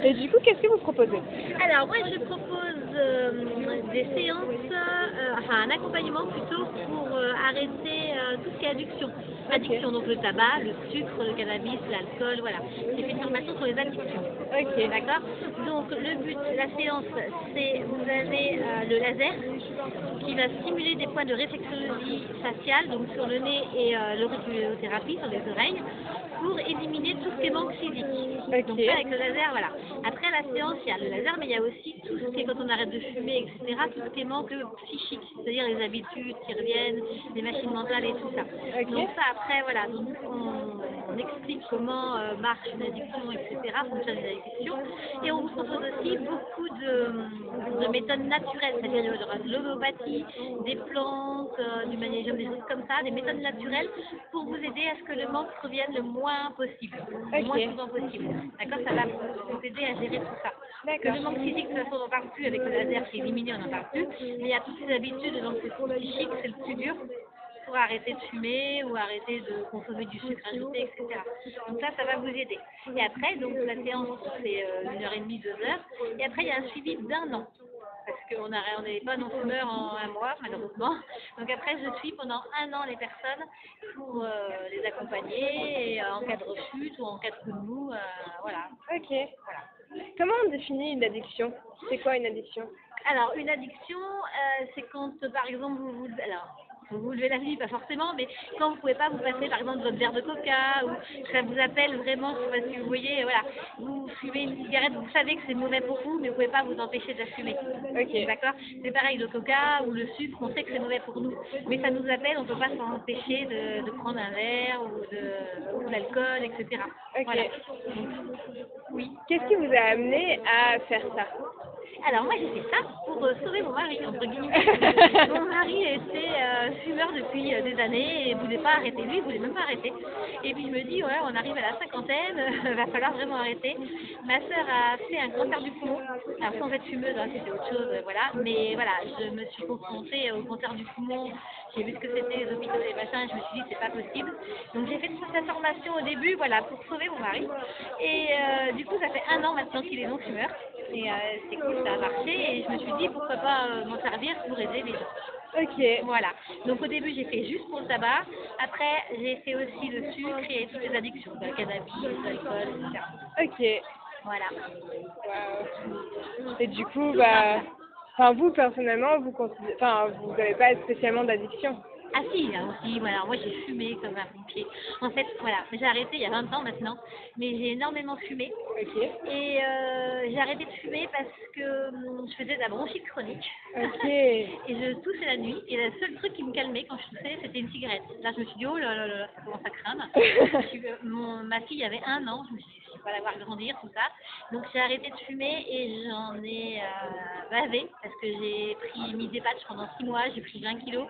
S1: Et du coup, qu'est-ce que vous proposez?
S7: Alors, moi, je propose
S10: des séances, enfin un accompagnement plutôt pour arrêter tout ce qui est addiction. Addiction, donc le tabac, le sucre, le cannabis, l'alcool, voilà. J'ai fait une formation sur les addictions.
S1: Ok.
S10: D'accord. Donc le but de la séance, c'est vous avez le laser qui va stimuler des points de réflexologie faciale, donc sur le nez et l'auriculothérapie sur les oreilles, pour éliminer tout ce qui est manque physique.
S1: Ok.
S10: Donc ça, avec le laser, voilà. Après la séance, il y a le laser, mais il y a aussi tout ce qui est quand on arrête de fumer, etc., tout ce qui est manque psychique, c'est-à-dire les habitudes qui reviennent, les machines mentales et tout ça.
S1: Ok.
S10: Donc ça, après, voilà, donc on explique comment marche une addiction, etc., fonctionne une addiction, et on vous propose aussi beaucoup de méthodes naturelles, c'est-à-dire il y aura de l'homéopathie, des plantes, du magnésium, des choses comme ça, des méthodes naturelles pour vous aider à ce que le manque revienne le moins possible, le moins souvent possible. D'accord, ça va vous aider à gérer tout ça. Parce que le manque physique, de toute façon, on n'en parle plus avec le laser qui est éliminé, on n'en parle plus, mais il y a toutes ces habitudes, donc le psychique, c'est le plus dur pour arrêter de fumer ou arrêter de consommer du sucre ajouté, etc. Donc ça va vous aider. Et après, donc la séance, c'est 1h30, 2 heures, et après, il y a un suivi d'1 an. Parce qu'on n'est pas non-fumeur en 1 mois, malheureusement. Donc après, je suis pendant 1 an les personnes pour les accompagner et, en cas de rechute ou en cas de coup de mou, voilà.
S1: Ok. Voilà. Comment on définit une addiction? C'est quoi une addiction?
S10: Alors, une addiction, c'est quand, par exemple, vous levez la nuit, pas forcément, mais quand vous ne pouvez pas vous passer, par exemple, votre verre de coca, ou ça vous appelle vraiment, parce que vous voyez, voilà, vous fumez une cigarette, vous savez que c'est mauvais pour vous, mais vous ne pouvez pas vous empêcher de la fumer.
S1: Ok.
S10: D'accord? C'est pareil, le coca ou le sucre, on sait que c'est mauvais pour nous, mais ça nous appelle, on ne peut pas s'empêcher de prendre un verre ou de l'alcool, etc.
S1: Ok.
S10: Voilà. Oui.
S1: Qu'est-ce qui vous a amené à faire ça?
S10: Alors moi j'ai fait ça pour sauver mon mari, entre guillemets. Mon mari était fumeur depuis des années et ne voulait pas arrêter. Lui, il ne voulait même pas arrêter. Et puis je me dis, ouais, on arrive à la cinquantaine, va falloir vraiment arrêter. Ma sœur a fait un cancer du poumon. Alors sans être fumeuse, hein, c'était autre chose, voilà. Mais voilà, je me suis confrontée au cancer du poumon. J'ai vu ce que c'était les hôpitaux et les machins, je me suis dit c'est pas possible. Donc j'ai fait toute cette formation au début, voilà, pour sauver mon mari. Et du coup ça fait 1 an maintenant qu'il est non fumeur. Et c'est cool, ça a marché et je me suis dit pourquoi pas m'en servir pour aider les gens.
S1: Ok.
S10: Voilà. Donc au début j'ai fait juste pour le tabac. Après j'ai fait aussi le sucre et toutes les addictions, le cannabis, l'alcool, etc.
S1: Ok.
S10: Voilà.
S1: Et du coup, bah, enfin vous personnellement, vous n'avez pas spécialement d'addiction?
S10: Ah si, aussi, voilà, moi j'ai fumé comme un pompier. En fait, voilà, j'ai arrêté il y a 20 ans maintenant, mais j'ai énormément fumé.
S1: Ok.
S10: Et j'ai arrêté de fumer parce que je faisais de la bronchite chronique.
S1: Ok.
S10: Et je toussais la nuit. Et le seul truc qui me calmait quand je toussais, c'était une cigarette. Là, je me suis dit, oh là là là, ça commence à craindre. Ma fille avait 1 an, je me suis dit, je vais pas la voir grandir, tout ça. Donc j'ai arrêté de fumer et j'en ai bavé parce que j'ai mis des patchs pendant 6 mois, j'ai pris 20 kilos.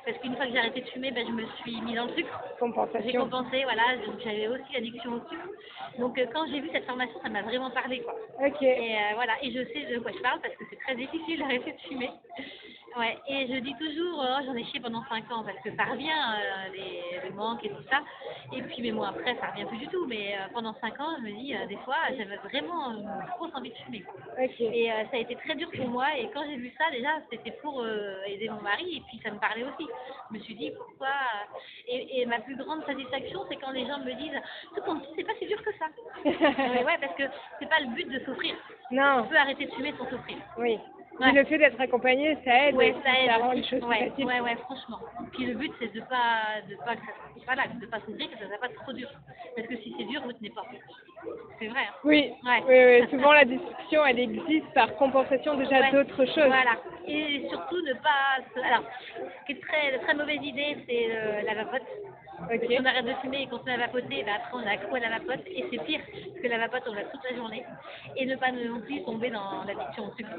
S10: Parce qu'une fois que j'ai arrêté de fumer, je me suis mis dans le sucre.
S1: Compensation.
S10: J'ai compensé, voilà, donc j'avais aussi l'addiction au sucre. Donc quand j'ai vu cette formation, ça m'a vraiment parlé, quoi.
S1: Ok.
S10: Et voilà, et je sais de quoi je parle parce que c'est très difficile d'arrêter de fumer. Ouais, et je dis toujours, j'en ai chié pendant 5 ans parce que ça revient, les manques et tout ça. Et puis, mais bon, après, ça revient plus du tout. Mais pendant 5 ans, je me dis, des fois, j'avais vraiment une grosse envie de fumer.
S1: Ok.
S10: Et ça a été très dur pour moi. Et quand j'ai vu ça, déjà, c'était pour aider mon mari. Et puis, ça me parlait aussi. Je me suis dit, pourquoi et ma plus grande satisfaction, c'est quand les gens me disent, tout compte, c'est pas si dur que ça. Ouais, parce que c'est pas le but de souffrir.
S1: Non.
S10: On peut arrêter de fumer sans souffrir.
S1: Oui.
S10: Ouais.
S1: Mais le fait d'être accompagné, ça aide.
S10: Ouais, ça aide.
S1: Ça rend les choses plus
S10: Ouais,
S1: faciles.
S10: ouais, franchement. Puis le but, c'est de pas souffrir, que ça soit pas trop dur. Parce que si c'est dur, vous tenez pas. C'est vrai. Hein.
S1: Oui.
S10: Ouais.
S1: Oui. Souvent, la destruction, elle existe par compensation déjà d'autres choses.
S10: Voilà. Et surtout, ne pas. Alors, ce qui est très, très mauvaise idée, c'est la vapote.
S1: Ok.
S10: Si on arrête de fumer et qu'on se met à vapoter, bah après on a accro à la vapote et c'est pire parce que la vapote on l'a toute la journée et ne pas non plus tomber dans l'addiction au sucre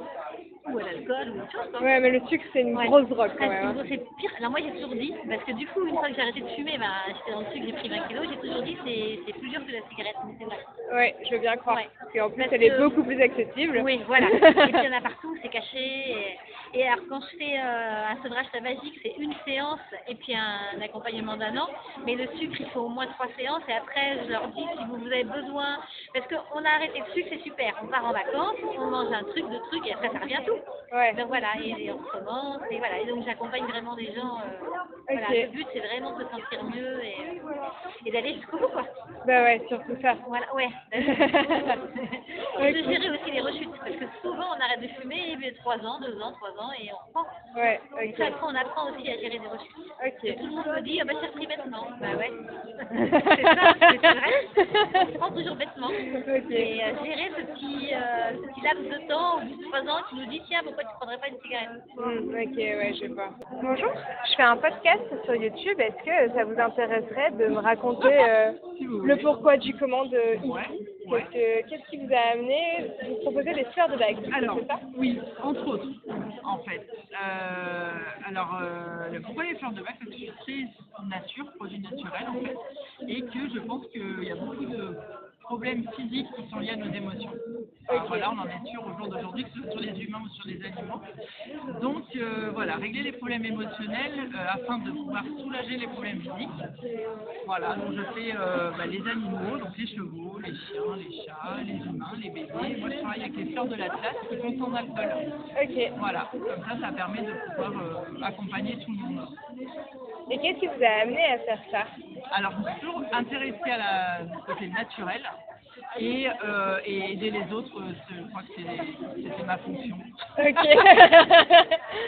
S10: ou à l'alcool ou autre chose. Quoi.
S1: Ouais, mais le sucre c'est une grosse drogue quand même.
S10: C'est pire. Alors moi j'ai toujours dit, parce que du coup une fois que j'ai arrêté de fumer, j'étais dans le sucre, j'ai pris 20 kilos, j'ai toujours dit c'est plus dur que la cigarette, mais c'est vrai.
S1: Ouais, je veux bien croire.
S10: Ouais.
S1: Parce qu'en plus elle est beaucoup plus accessible.
S10: Oui, voilà. Et puis il y en a partout, c'est caché. Et alors quand je fais un sevrage tabagique, c'est une séance et puis un accompagnement d'un an. Mais le sucre, il faut au moins 3 séances et après je leur dis si vous avez besoin, parce qu'on a arrêté le sucre, c'est super. On part en vacances, on mange un truc, deux trucs et après ça revient tout.
S1: Ouais.
S10: Donc voilà, et on recommence et voilà. Et donc j'accompagne vraiment les gens. Voilà,
S1: Ok.
S10: le but c'est vraiment de se sentir mieux et d'aller jusqu'au bout quoi.
S1: Bah ouais, surtout ça.
S10: Voilà, ouais. Et de gérer aussi les rechutes, parce que souvent on arrête de fumer, et 3 ans, 2 ans, 3 ans, et on reprend.
S1: Ouais,
S10: Et ça, après, on apprend aussi à gérer les rechutes. Et tout le monde me dit, ah bah c'est repris bêtement. Bah ouais. C'est ça, c'est vrai. On prend toujours bêtement. Et gérer ce petit laps de temps, au bout de 3 ans, qui nous dit, tiens, pourquoi tu prendrais pas une cigarette?
S1: Ok, ouais, je vois. Bonjour, je fais un podcast sur YouTube. Est-ce que ça vous intéresserait de me raconter le pourquoi du comment de ici? Qu'est-ce qui vous a amené? Vous proposez des fleurs de bac,
S11: alors,
S1: c'est ça?
S11: oui, entre autres, en fait. Pourquoi les fleurs de bac? Parce que je suis très nature, produit naturel, en fait, et que je pense qu'il y a beaucoup de problèmes physiques qui sont liés à nos émotions. Alors, voilà, on en est sûr au jour d'aujourd'hui, que ce soit sur les humains ou sur les aliments. Donc voilà, régler les problèmes émotionnels afin de pouvoir soulager les problèmes physiques. Voilà, donc je fais les animaux, donc les chevaux, les chiens, les chats, les humains, les bébés. Moi je travaille avec les fleurs de l'Atlas qui sont sans alcool.
S1: Ok.
S11: Voilà, comme ça permet de pouvoir accompagner tout le monde.
S1: Et qu'est-ce qui vous a amené à faire ça?
S11: Alors, je suis toujours intéressée à du côté naturel et aider les autres, je crois que c'était ma fonction.
S1: Ok.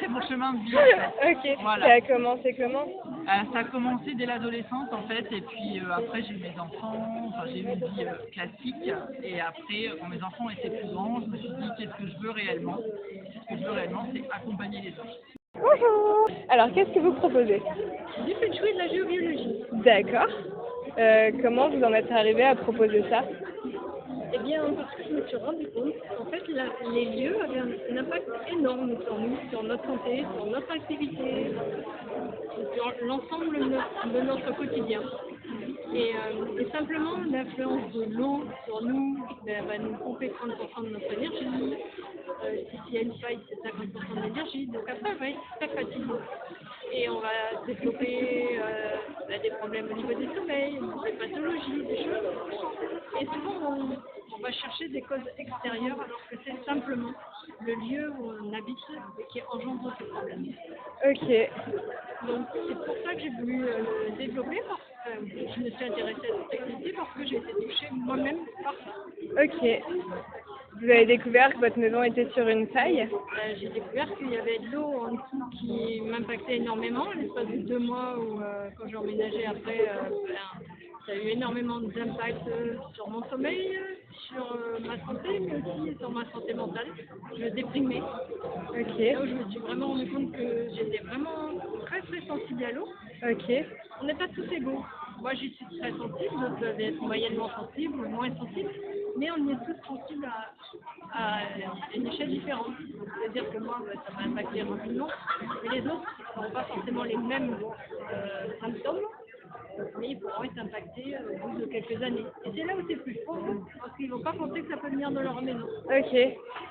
S11: C'est mon chemin de vie, en fait.
S1: Ok.
S11: Voilà.
S1: Ça a commencé comment?
S11: Ça a commencé dès l'adolescence, en fait, et puis après j'ai eu mes enfants, enfin j'ai eu une vie classique, et après, quand mes enfants étaient plus grands, je me suis dit, qu'est-ce que je veux réellement? Ce que je veux réellement, c'est accompagner les autres.
S1: Bonjour. Alors, qu'est-ce que vous proposez?
S2: Du feng shui et de la géobiologie.
S1: D'accord. Comment vous en êtes arrivé à proposer ça?
S2: Eh bien, parce que je me suis rendu compte qu'en fait, les lieux avaient un impact énorme sur nous, sur notre santé, sur notre activité, sur l'ensemble de notre quotidien. Et simplement, l'influence de l'eau sur nous va nous couper 30% de notre énergie. S'il y a une faille, c'est 50% de l'énergie. Donc après, on va être très fatigué. Et on va développer des problèmes au niveau des sommeils, des pathologies, des choses. Et souvent, on va chercher des causes extérieures alors que c'est simplement le lieu où on habite qui engendre ces problèmes.
S1: Ok.
S2: Donc c'est pour ça que j'ai voulu le développer. Je me suis intéressée à cette activité parce que j'ai été touchée moi-même par ça.
S1: Ok. Vous avez découvert que votre maison était sur une faille?
S2: J'ai découvert qu'il y avait de l'eau en dessous qui m'impactait énormément. L'espace de 2 mois où, quand j'ai emménagé après, ça a eu énormément d'impact sur mon sommeil, sur ma santé, mais aussi sur ma santé mentale. Je déprimais.
S1: Ok.
S2: Là où je me suis vraiment rendu compte que j'étais vraiment très très sensible à l'eau.
S1: Ok.
S2: On n'est pas tous égaux. Moi, j'y suis très sensible, d'autres peuvent être moyennement sensibles ou moins sensibles, mais on est tous sensibles à une échelle différente. C'est-à-dire que moi, ça m'a impacté rapidement, mais les autres n'auront pas forcément les mêmes symptômes, mais ils pourront être impactés au bout de quelques années. Et c'est là où c'est plus profond, parce qu'ils ne vont pas penser que ça peut venir de leur maison.
S1: Ok.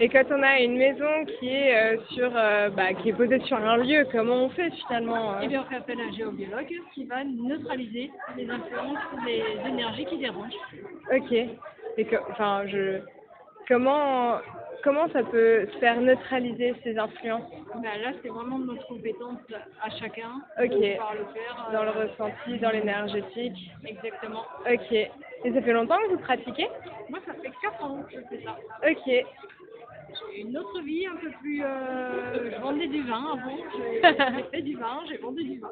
S1: Et quand on a une maison qui est qui est posée sur un lieu, comment on fait finalement?
S2: Eh bien, on fait appel à un géobiologue qui va neutraliser les influences, les énergies qui dérangent.
S1: Ok. Et comment ça peut se faire neutraliser ces influences?
S2: Ben là, c'est vraiment notre compétence à chacun
S1: Ok.
S2: de pouvoir le faire.
S1: Dans le ressenti, dans l'énergétique.
S2: Exactement.
S1: Ok. Et ça fait longtemps que vous pratiquez?
S2: Moi, ça fait 4 ans que je fais ça.
S1: Ok.
S2: J'ai une autre vie un peu plus... je vendais du vin avant, j'ai fait du vin, j'ai vendu du vin.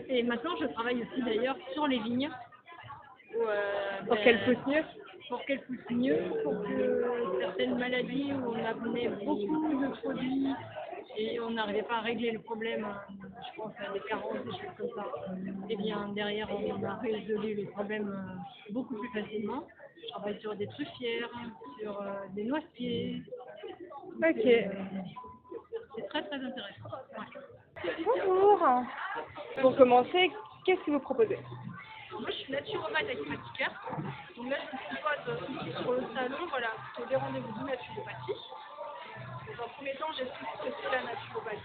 S2: Et maintenant, je travaille aussi d'ailleurs sur les vignes.
S1: Pour qu'elles poussent mieux?
S2: Pour qu'elles poussent mieux, pour que certaines maladies où on amenait beaucoup de produits et on n'arrivait pas à régler le problème, je pense à des carences, des choses comme ça, et bien derrière on a résolu le problème beaucoup plus facilement. Je travaille sur des truffières, sur des noisetiers.
S1: Ok.
S2: C'est très très intéressant. Ouais.
S1: Bonjour. Pour commencer, qu'est-ce que vous proposez?
S2: Moi, je suis naturopathe avec pratiqueur. Donc là, je me propose ici sur le salon, voilà, pour des rendez-vous de naturopathie. Dans un premier temps, j'explique ce que c'est la naturopathie.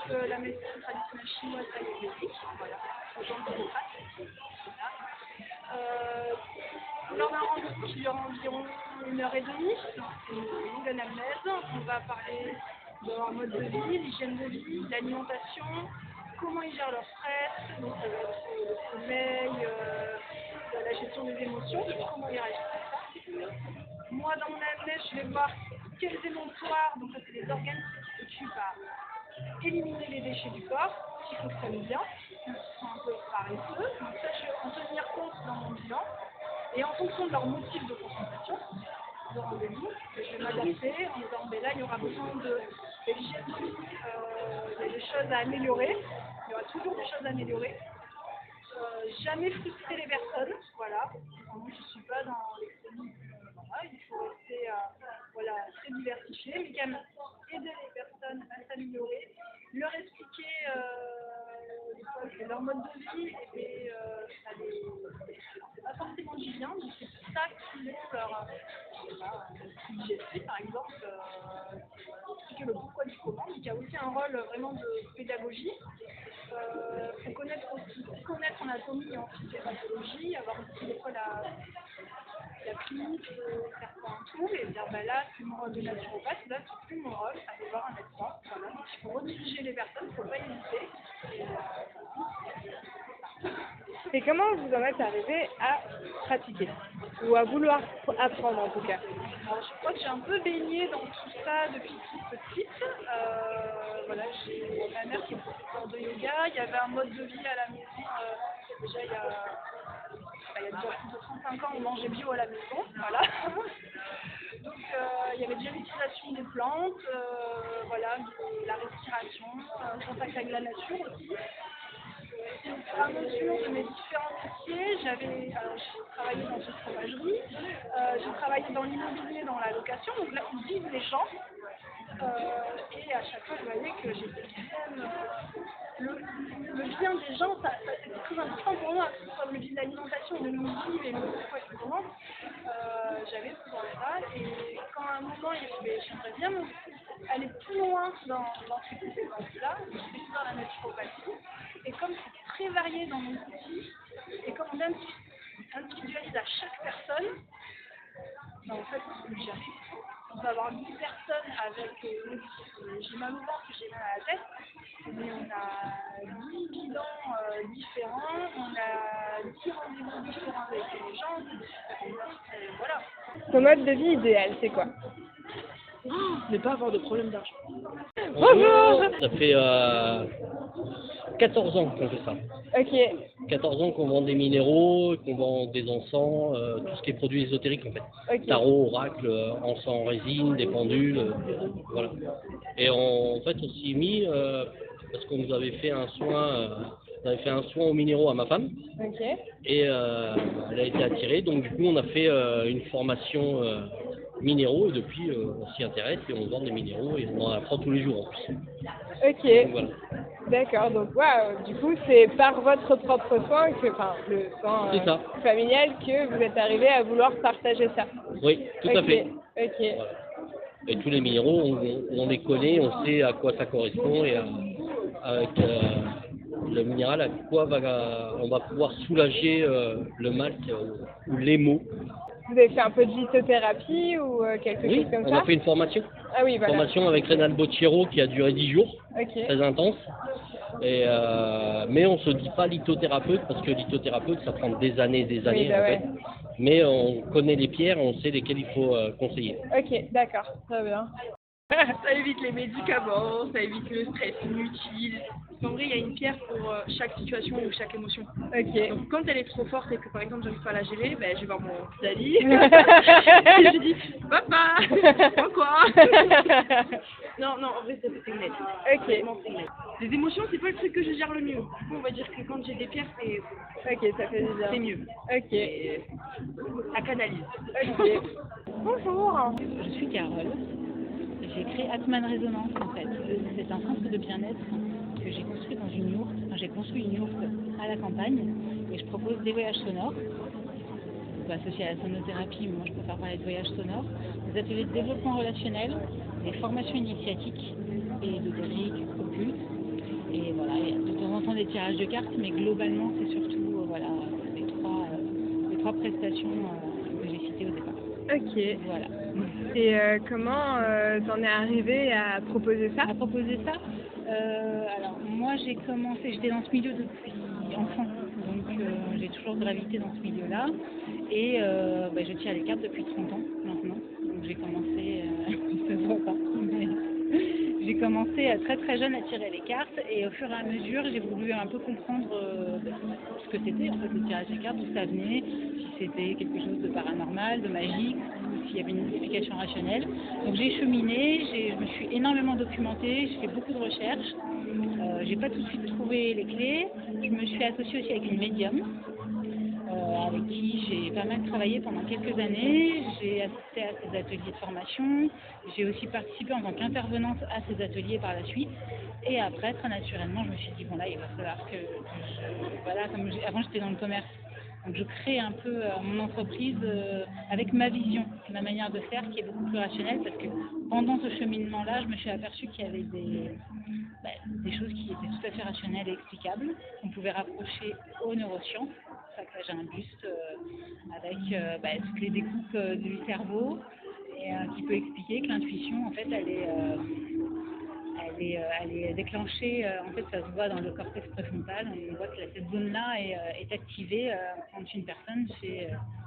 S12: la médecine traditionnelle chinoise ayurvédique, voilà, aux gens de lors d'un rendez-vous qui dure environ 1h30, donc c'est une longue anamnèse, on va parler de leur mode de vie, l'hygiène de vie, l'alimentation, comment ils gèrent leur stress, donc le sommeil, la gestion des émotions, comment ils réagissent à ça. Moi, dans mon anamnèse, je vais voir quels émonctoires, donc ça c'est les organes qui s'occupent à éliminer les déchets du corps, qui fonctionnent bien, qui sont un peu paresseux, donc ça je vais en tenir compte dans mon bilan. Et en fonction de leur motif de consultation, de rendez-vous, je vais m'adapter en disant, ben là, il y aura besoin de l'hygiène de vie, il y a des choses à améliorer, il y aura toujours des choses à améliorer. Jamais frustrer les personnes, voilà. Moi, je ne suis pas dans l'extrémisme, voilà. Il faut rester voilà, très diversifié, mais quand même aider les personnes à s'améliorer, leur expliquer leur mode de vie et c'est pas forcément du bien, mais c'est ça qui est leur digestif, par exemple, expliquer le pourquoi du comment, donc il y a aussi un rôle vraiment de pédagogie. Il faut connaître en anatomie et en physiopathologie, avoir aussi des fois la clinique, faire un tour et dire bah là c'est mon rôle de naturopathe, là c'est plus mon rôle, aller voir un médecin. Voilà. Donc il faut rediriger les personnes, il ne faut pas hésiter.
S1: Et comment vous en êtes arrivé à pratiquer ou à vouloir apprendre en tout cas?
S12: Alors, je crois que j'ai un peu baigné dans tout ça depuis toute petite. Voilà, j'ai ma mère qui est professeure de yoga. Il y avait un mode de vie à la maison. Déjà, il y a déjà plus de 35 ans, on mangeait bio à la maison. Voilà. Donc, il y avait déjà l'utilisation des plantes, voilà, la respiration, le contact avec la nature aussi. Et au fur et à mesure de mes différents métiers, j'ai travaillé dans une fromagerie, j'ai travaillé dans l'immobilier, dans la location, donc là où vivent les gens. Et à chaque fois, je voyais que j'étais le bien des gens, c'était très important pour moi, que ce soit le bien de l'alimentation, de nous vivre et le pourquoi et comment. J'avais besoin de ça. Et quand à un moment, j'aimerais bien aller plus loin dans ces compétences-là, je vais faire la naturopathie. Et comme c'est très varié dans mon outil, et comme on individualise à chaque personne, ben en fait, on peut avoir 10 personnes avec j'ai mal au ventre, j'ai mal à la tête, mais on a 10 bilans différents, on a 10 rendez-vous différents avec les gens, voilà.
S1: Ton mode de vie idéal, c'est quoi?
S13: Ne pas avoir de problème d'argent.
S1: Bonjour.
S14: Ça fait 14 ans qu'on fait ça.
S1: Ok.
S14: 14 ans qu'on vend des minéraux, qu'on vend des encens, tout ce qui est produits ésotériques en fait.
S1: Okay.
S14: Tarot, oracle, encens en résine, des pendules, voilà. Et en fait on s'y est mis parce qu'on nous avait fait un soin, on avait fait un soin aux minéraux à ma femme.
S1: Okay.
S14: Et elle a été attirée, donc du coup on a fait une formation minéraux et depuis on s'y intéresse et on vend des minéraux et on en apprend tous les jours en plus.
S1: Ok.
S14: Donc, voilà.
S1: D'accord, donc waouh, du coup c'est par votre propre soin que, enfin le soin familial que vous êtes arrivé à vouloir partager ça.
S14: Oui, tout à fait.
S1: Ok.
S14: Voilà. Et tous les minéraux, on les connaît, on sait à quoi ça correspond et avec le minéral à quoi on va pouvoir soulager le mal ou les maux.
S1: Vous avez fait un peu de lithothérapie ou quelque chose comme ça?
S14: Oui, on a fait une formation.
S1: Ah oui, voilà.
S14: Formation avec Rénal Bocchero qui a duré 10 jours, très intense. Et, mais on ne se dit pas lithothérapeute parce que lithothérapeute ça prend des années en fait. Mais on connaît les pierres, on sait lesquelles il faut conseiller.
S1: Ok, d'accord, très bien.
S13: Ça évite les médicaments, ça évite le stress inutile. En vrai, il y a une pierre pour chaque situation ou chaque émotion.
S1: Ok.
S13: Donc quand elle est trop forte et que par exemple j'arrive pas à la gérer, ben, je vais voir mon petit Ali. Et je dis papa, pourquoi? Non, en vrai c'est net.
S1: Ok.
S13: Les émotions, c'est pas le truc que je gère le mieux. Du coup, on va dire que quand j'ai des pierres, c'est.
S1: Ok, ça fait du bien.
S13: C'est mieux.
S1: Ok.
S13: Et ça canalise.
S1: Ok. Bonjour.
S15: Je suis Carole. J'ai créé Atman Résonance en fait. C'est un centre de bien-être que j'ai construit dans une yourte. Enfin, j'ai construit une yourte à la campagne et je propose des voyages sonores. On peut associer à la sonothérapie, mais moi je préfère parler de voyages sonores. Des ateliers de développement relationnel, des formations initiatiques et ésotériques, occultes, tirage de cartes, mais globalement, c'est surtout voilà, les trois prestations que j'ai citées au départ.
S1: Ok.
S15: Voilà.
S1: Et comment t'en es arrivé à proposer ça?
S15: À proposer ça alors, moi, j'étais dans ce milieu depuis enfant, donc j'ai toujours gravité dans ce milieu-là. Et je tire les cartes depuis 30 ans maintenant. Donc j'ai commencé, ça se voit pas, mais j'ai commencé très très jeune à tirer les cartes et au fur et à mesure j'ai voulu un peu comprendre ce que c'était en fait le tirage des cartes, d'où ça venait, si c'était quelque chose de paranormal, de magique, ou s'il y avait une explication rationnelle. Donc j'ai cheminé, je me suis énormément documentée, j'ai fait beaucoup de recherches, j'ai pas tout de suite trouvé les clés, je me suis associée aussi avec une médium. Avec qui j'ai pas mal travaillé pendant quelques années. J'ai assisté à ces ateliers de formation. J'ai aussi participé en tant qu'intervenante à ces ateliers par la suite. Et après, très naturellement, je me suis dit, bon là, il va falloir que voilà, avant j'étais dans le commerce. Donc je crée un peu mon entreprise avec ma vision, ma manière de faire qui est beaucoup plus rationnelle parce que pendant ce cheminement-là, je me suis aperçue qu'il y avait des choses qui étaient tout à fait rationnelles et explicables, qu'on pouvait rapprocher aux neurosciences. C'est pour ça que là j'ai un buste avec toutes les découpes du cerveau et qui peut expliquer que l'intuition en fait elle est déclenchée, en fait ça se voit dans le cortex préfrontal, on voit que cette zone-là est activée quand une personne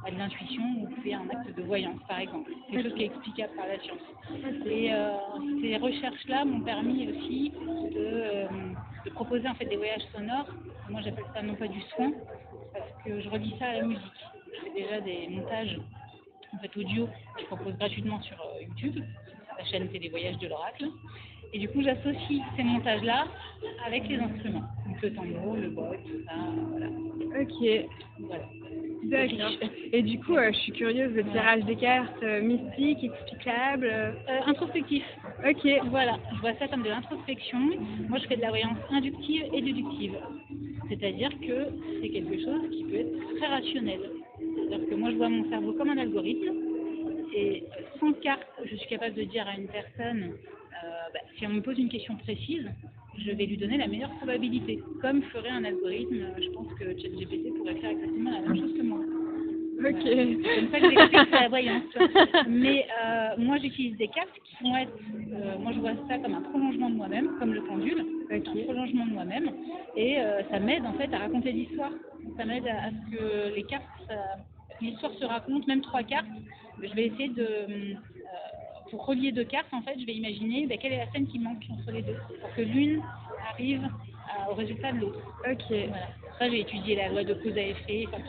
S15: a de l'intuition ou fait un acte de voyance par exemple. C'est quelque chose qui est explicable par la science. Et ces recherches-là m'ont permis aussi de proposer en fait des voyages sonores. Moi j'appelle ça non pas du soin, parce que je relie ça à la musique. Je fais déjà des montages en fait audio que je propose gratuitement sur YouTube, la chaîne Télé Voyages de l'Oracle. Et du coup, j'associe ces montages-là avec les instruments. Donc le tambour, le boîte, tout ça, voilà.
S1: Ok.
S15: Voilà.
S1: D'accord. Et du coup, je suis curieuse, le tirage des cartes, mystique, explicable
S15: introspectif.
S1: Ok.
S15: Voilà, je vois ça comme de l'introspection. Moi, je fais de la voyance inductive et déductive. C'est-à-dire que c'est quelque chose qui peut être très rationnel. C'est-à-dire que moi, je vois mon cerveau comme un algorithme. Et sans carte, je suis capable de dire à une personne, si on me pose une question précise, je vais lui donner la meilleure probabilité. Comme ferait un algorithme, je pense que ChatGPT pourrait faire exactement la même chose que moi.
S1: Ok.
S15: C'est comme ça que j'explique la voyance. Mais moi, j'utilise des cartes qui vont être, moi je vois ça comme un prolongement de moi-même, comme le pendule, un prolongement de moi-même. Et ça m'aide en fait à raconter l'histoire. Ça m'aide à ce que les cartes, l'histoire se raconte, même 3 cartes. Je vais essayer pour relier 2 cartes, en fait, je vais imaginer quelle est la scène qui manque entre les deux, pour que l'une arrive au résultat de l'autre.
S1: Ok.
S15: Voilà. Ça, j'ai étudié la loi de cause à effet, enfin,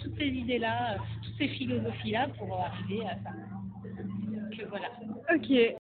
S15: toutes ces idées-là, toutes ces philosophies-là pour arriver à ça. Donc voilà.
S1: Ok.